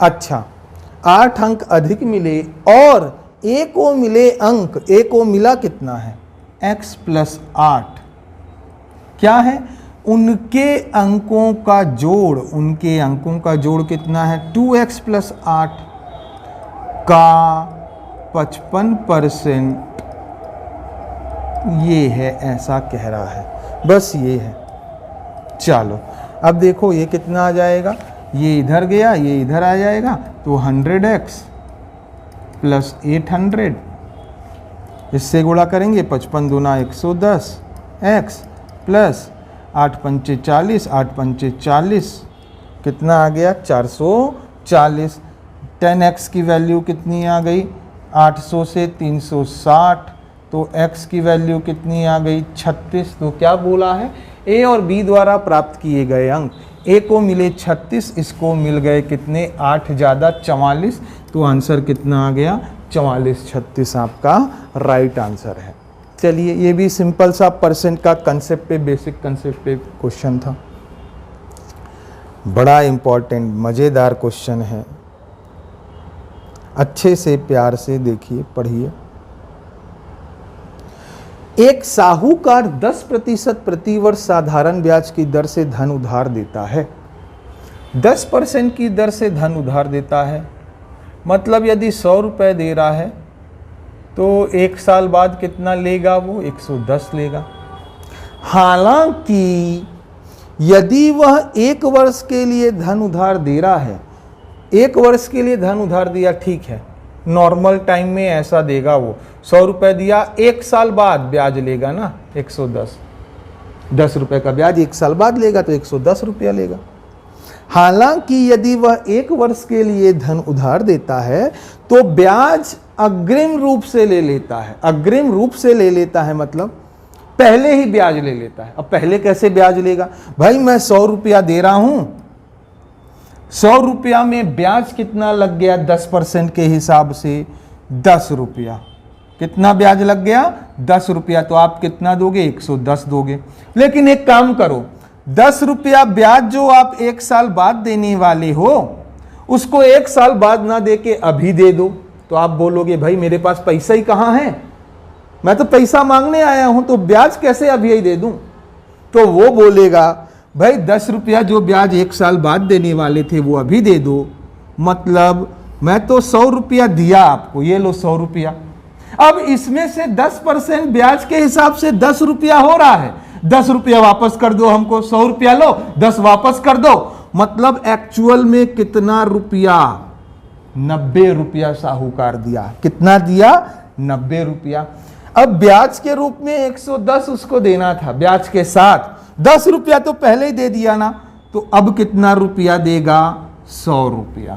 अच्छा, 8 अंक अधिक मिले और A को मिले अंक, A को मिला कितना है? X + 8। क्या है? उनके अंकों का जोड़, उनके अंकों का जोड़ कितना है? 2x + 8 का 55% ये है, ऐसा कह रहा है। बस ये है। चलो अब देखो ये कितना आ जाएगा? ये इधर गया, ये इधर आ जाएगा, तो 100x + 800, इससे गुणा करेंगे, 55 दूना 110 x प्लस 8 पंचे 40, 8 पंचे 40, कितना आ गया? 440। 10x की वैल्यू कितनी आ गई? 800 से 360, तो x की वैल्यू कितनी आ गई? 36। तो क्या बोला है? A और B द्वारा प्राप्त किए गए अंक, A को मिले 36, इसको मिल गए कितने? 8 ज़्यादा 44। तो आंसर कितना आ गया? 44। 36 आपका राइट आंसर है। चलिए, ये भी सिंपल सा परसेंट का कंसेप्ट पे, बेसिक कंसेप्ट पे क्वेश्चन था। बड़ा इंपॉर्टेंट मज़ेदार क्वेश्चन है, अच्छे से प्यार से देखिए, पढ़िए। एक साहूकार 10% प्रतिवर्ष साधारण ब्याज की दर से धन उधार देता है। 10% की दर से धन उधार देता है, मतलब यदि 100 रुपये दे रहा है तो 1 साल बाद कितना लेगा? वो 110 लेगा। हालांकि यदि वह 1 वर्ष के लिए धन उधार दे रहा है, 1 वर्ष के लिए धन उधार दिया, ठीक है, नॉर्मल टाइम में ऐसा देगा। वो 100 रुपये दिया, 1 साल बाद ब्याज लेगा ना 110, 10 रुपये का ब्याज 1 साल बाद लेगा तो 110 रुपया लेगा। हालांकि यदि वह 1 वर्ष के लिए धन उधार देता है तो ब्याज अग्रिम रूप से ले लेता है। अग्रिम रूप से ले लेता है मतलब पहले ही ब्याज ले लेता है। अब पहले कैसे ब्याज लेगा? भाई मैं 100 रुपया दे रहा हूं, 100 रुपया में ब्याज कितना लग गया? 10% के हिसाब से 10 रुपया। कितना ब्याज लग गया? 10 रुपया। तो आप कितना दोगे? 110 दोगे। लेकिन एक काम करो, 10 रुपया ब्याज जो आप 1 साल बाद देने वाले हो, उसको 1 साल बाद ना दे के अभी दे दो। तो आप बोलोगे भाई मेरे पास पैसा ही कहाँ है, मैं तो पैसा मांगने आया हूं, तो ब्याज कैसे अभी ही दे दूं? तो वो बोलेगा भाई 10 रुपया जो ब्याज 1 साल बाद देने वाले थे वो अभी दे दो। मतलब मैं तो 100 रुपया दिया आपको, ये लो 100 रुपया। अब इसमें से 10% ब्याज के हिसाब से 10 रुपया हो रहा है, 10 रुपया वापस कर दो हमको, 100 रुपया लो 10 वापस कर दो। मतलब एक्चुअल में कितना रुपया? 90 रुपया साहूकार दिया। कितना दिया? 90 रुपया। अब ब्याज के रूप में 110 उसको देना था, ब्याज के साथ 10 रुपया तो पहले ही दे दिया ना, तो अब कितना रुपया देगा? 100 रुपया।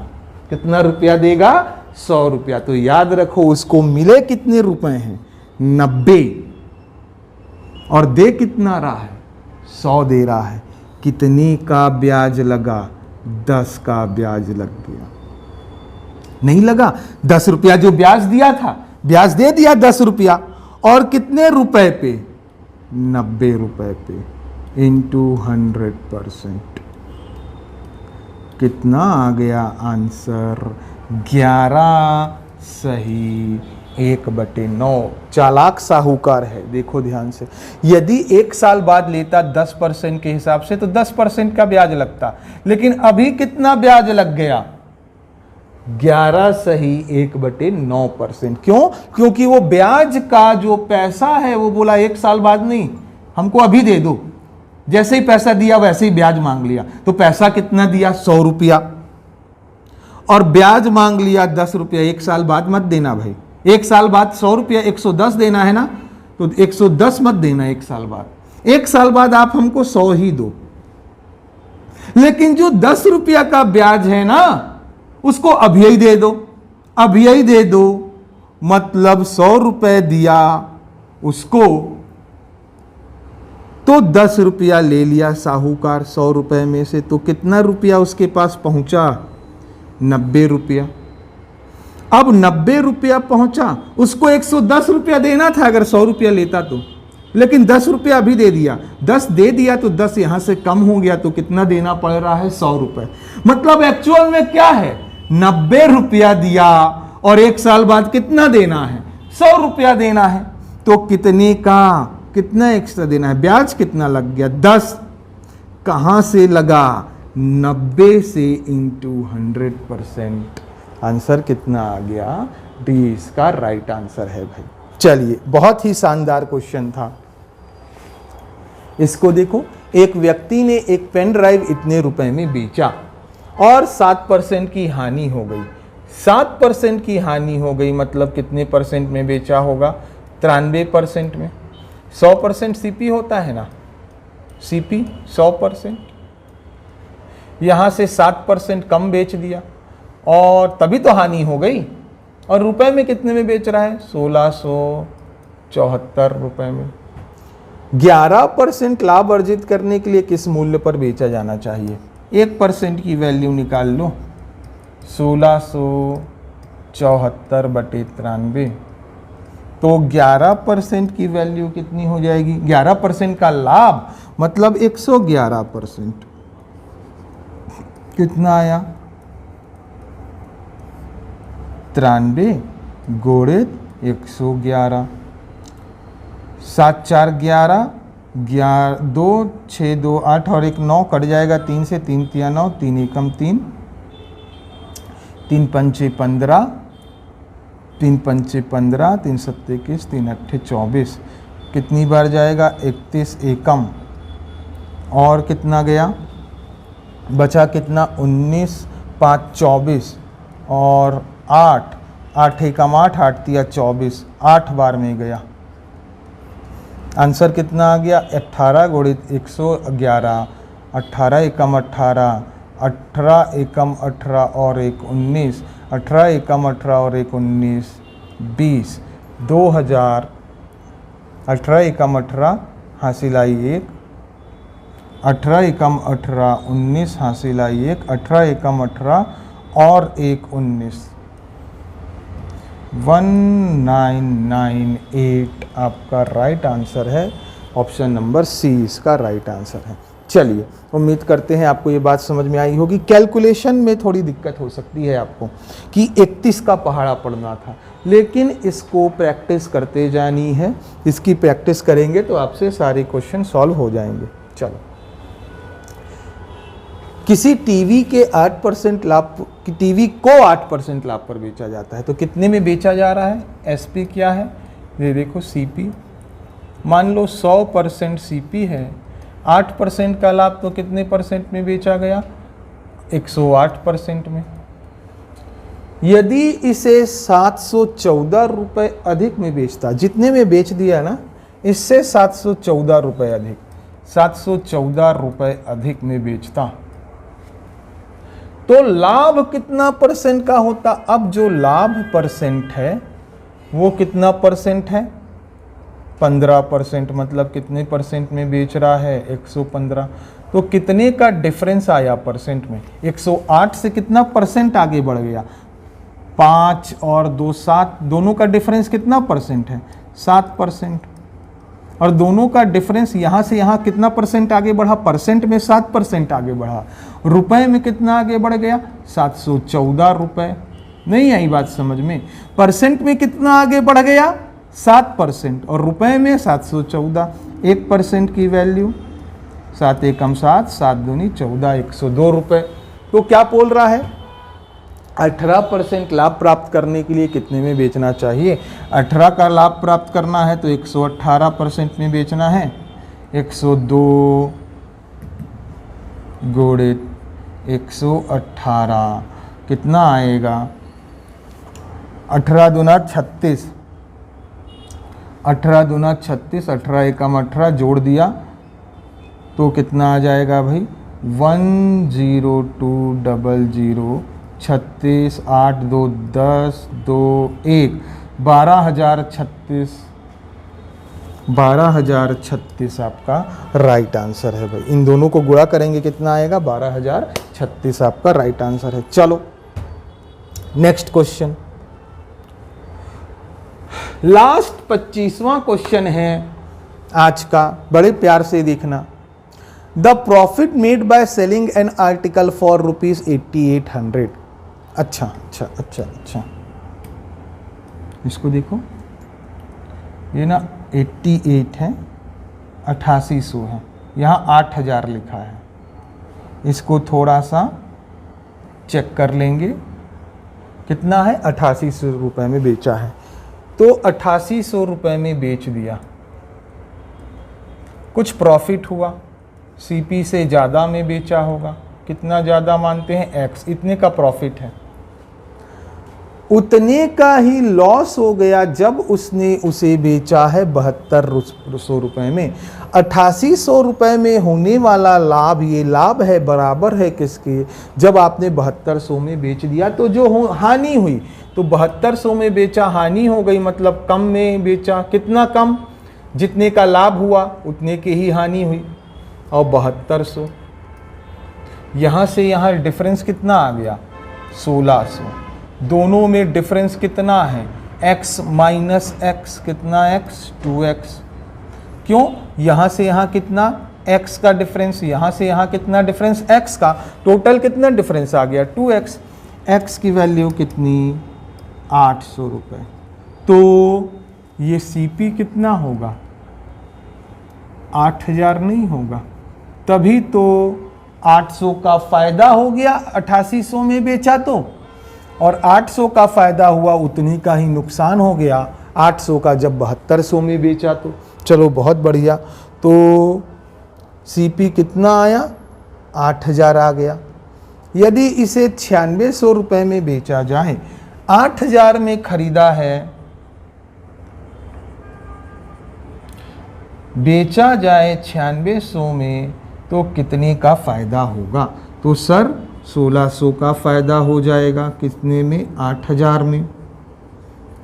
कितना रुपया देगा? 100 रुपया। तो याद रखो उसको मिले कितने रुपए हैं? 90। और दे कितना रहा है? 100 दे रहा है। कितने का ब्याज लगा? 10 का ब्याज लग गया। नहीं लगा? 10 रुपया जो ब्याज दिया था, ब्याज दे दिया 10 रुपया, और कितने रुपए पे? 90 रुपए पे इंटू 100%। कितना आ गया आंसर? 11 सही, 1/9। चालाक साहूकार है, देखो ध्यान से। यदि 1 साल बाद लेता 10% के हिसाब से तो 10% का ब्याज लगता, लेकिन अभी कितना ब्याज लग गया? 11 सही, 1/9%। क्यों? क्योंकि वो ब्याज का जो पैसा है वो बोला 1 साल बाद नहीं, हमको अभी दे दो। जैसे ही पैसा दिया वैसे ही ब्याज मांग लिया। तो पैसा कितना दिया? 100 रुपया, और ब्याज मांग लिया 10 रुपया। 1 साल बाद मत देना भाई, 1 साल बाद 100 रुपया 110 देना है ना, तो 110 मत देना 1 साल बाद। 1 साल बाद आप हमको 100 ही दो। लेकिन जो 10 रुपया का ब्याज है ना, उसको अभी ही दे दो, अभी ही दे दो। मतलब 100 रुपए दिया उसको, तो 10 रुपया ले लिया साहूकार 100 रुपए में से, तो कितना रुपया उसके पास पहुंचा? 90 रुपया। अब 90 रुपया पहुंचा, उसको 110 रुपया देना था अगर 100 रुपया लेता तो, लेकिन 10 रुपया अभी दे दिया। 10 दे दिया तो 10 यहां से कम हो गया, तो कितना देना पड़ रहा है? 100 रुपए। मतलब एक्चुअल में क्या है? 90 रुपया दिया, और 1 साल बाद कितना देना है? 100 रुपया देना है। तो कितने का, कितना एक्स्ट्रा देना है? ब्याज कितना लग गया? 10। कहां से लगा? 90 से इंटू 100%। आंसर कितना आ गया? डी इसका राइट आंसर है भाई। चलिए, बहुत ही शानदार क्वेश्चन था। इसको देखो, एक व्यक्ति ने एक पेन ड्राइव इतने रुपए में बेचा और 7% की हानि हो गई। 7% की हानि हो गई मतलब कितने परसेंट में बेचा होगा? 93% में। 100% सीपी होता है ना, सीपी 100%। यहां से 7% कम बेच दिया और तभी तो हानि हो गई। और रुपए में कितने में बेच रहा है? 1674 रुपए में। 11% लाभ अर्जित करने के लिए किस मूल्य पर बेचा जाना चाहिए? 1% की वैल्यू निकाल लो, 1674/93। तो 11% की वैल्यू कितनी हो जाएगी? 11% का लाभ मतलब 111%। कितना आया? 93 गुणित 111। 7 4 11, 2 6 2 8 और 1 9 कट जाएगा 3 से। 3 3 9, 3 एकम 3, 3 पंचे 15, 3 पंचे 15, 3 सत्ते 21, 3 अट्ठे 24। कितनी बार जाएगा? 31 एकम। और कितना गया? बचा कितना? 19, 5 24 और 8, 8 एकम 8, 8 तिया 24, 8 बार में गया। आंसर कितना आ गया? 18 गुणित 111, 18 एकम 18, 18 एकम 18 और 1 19, 18 एकम 18 और 1 19, 20, 2000। 18 एकम 18 हासिल आई 1, 18 एकम 18 19 हासिल आई 1, 18 एकम 18 और 1 19, 1998 आपका राइट आंसर है। ऑप्शन नंबर सी इसका राइट आंसर है। चलिए, उम्मीद करते हैं आपको ये बात समझ में आई होगी। कैलकुलेशन में थोड़ी दिक्कत हो सकती है आपको कि 31 का पहाड़ा पढ़ना था, लेकिन इसको प्रैक्टिस करते जानी है। इसकी प्रैक्टिस करेंगे तो आपसे सारे क्वेश्चन सॉल्व हो जाएंगे। चलो, किसी टीवी के 8% लाभ, टीवी को 8% लाभ पर बेचा जाता है, तो कितने में बेचा जा रहा है? एसपी क्या है? ये देखो सीपी। मान लो 100% सीपी है, 8% का लाभ तो कितने परसेंट में बेचा गया? 108% में। यदि इसे 714 रुपये अधिक में बेचता, जितने में बेच दिया ना, इससे 714 रुपये अधिक, 714 रुपये अधिक में बेचता, तो लाभ कितना परसेंट का होता? अब जो लाभ परसेंट है वो कितना परसेंट है? 15%। मतलब कितने परसेंट में बेच रहा है? 115। तो कितने का डिफरेंस आया परसेंट में? 108 से कितना परसेंट आगे बढ़ गया? 5 और 2 7, दोनों का डिफरेंस कितना परसेंट है? 7%। और दोनों का डिफरेंस यहाँ से यहाँ कितना परसेंट आगे बढ़ा? परसेंट में 7% आगे बढ़ा। रुपए में कितना आगे बढ़ गया? 714 रुपये। नहीं आई बात समझ में? परसेंट में कितना आगे बढ़ गया? 7%। और रुपए में 714। 1% की वैल्यू 7 एकम 7, 7 दूनी 14, 102 रुपये। तो क्या बोल रहा है? 18% लाभ प्राप्त करने के लिए कितने में बेचना चाहिए? 18 का लाभ प्राप्त करना है तो 118% में बेचना है। 102 गुणित 118 कितना आएगा? 18 दूना 36, 18 दूना 36, 18 एकम 18 जोड़ दिया तो कितना आ जाएगा भाई? 10200, 36, 8 2 10, 2 1, 12,036, 12,036 आपका राइट आंसर है भाई। इन दोनों को गुणा करेंगे कितना आएगा? 12,036 आपका राइट आंसर है। चलो नेक्स्ट क्वेश्चन, लास्ट 25वां क्वेश्चन है आज का, बड़े प्यार से देखना। The profit made by selling an article for ₹8800। अच्छा, इसको देखो, ये ना 88 है, 8800 है, यहाँ 8000 लिखा है। इसको थोड़ा सा चेक कर लेंगे, कितना है? 8800 रुपये में बेचा है। तो 8800 रुपये में बेच दिया, कुछ प्रॉफिट हुआ, सीपी से ज़्यादा में बेचा होगा। कितना ज़्यादा मानते हैं? एक्स, इतने का प्रॉफिट है। उतने का ही लॉस हो गया जब उसने उसे बेचा है 7200 रुपये में। 8800 रुपये में होने वाला लाभ, ये लाभ है बराबर है किसके? जब आपने 7200 में बेच दिया तो जो हानि हुई, तो 7200 में बेचा, हानि हो गई, मतलब कम में बेचा। कितना कम? जितने का लाभ हुआ उतने की ही हानि हुई। और 7200, यहाँ से यहाँ डिफरेंस कितना आ गया? 1600। दोनों में डिफरेंस कितना है? x माइनस एक्स, कितना x? 2x। क्यों? यहाँ से यहाँ कितना x का डिफरेंस, यहाँ से यहाँ कितना डिफरेंस? x का। टोटल कितना डिफरेंस आ गया? 2x। x की वैल्यू कितनी? 800 रुपये। तो ये सीपी कितना होगा? 8000 नहीं होगा, तभी तो 800 का फ़ायदा हो गया 8800 में बेचा तो, और 800 का फ़ायदा हुआ उतनी का ही नुकसान हो गया 800 का जब 7200 में बेचा तो। चलो बहुत बढ़िया। तो सीपी कितना आया? 8000 आ गया। यदि इसे 9600 रुपये में बेचा जाए, 8000 में खरीदा है, बेचा जाए 9600 में, तो कितने का फ़ायदा होगा? तो सर 1600 का फ़ायदा हो जाएगा। कितने में? 8000 में।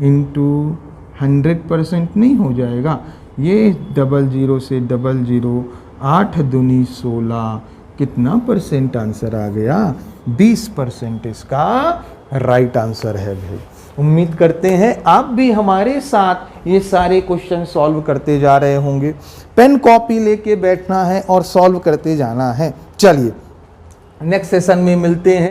इंटू 100% नहीं हो जाएगा, ये 00 से 00, 8 दूनी 16, कितना परसेंट आंसर आ गया? 20% इसका राइट आंसर है भाई। उम्मीद करते हैं आप भी हमारे साथ ये सारे क्वेश्चन सॉल्व करते जा रहे होंगे। पेन कॉपी लेके बैठना है और सॉल्व करते जाना है। चलिए नेक्स्ट सेशन में मिलते हैं।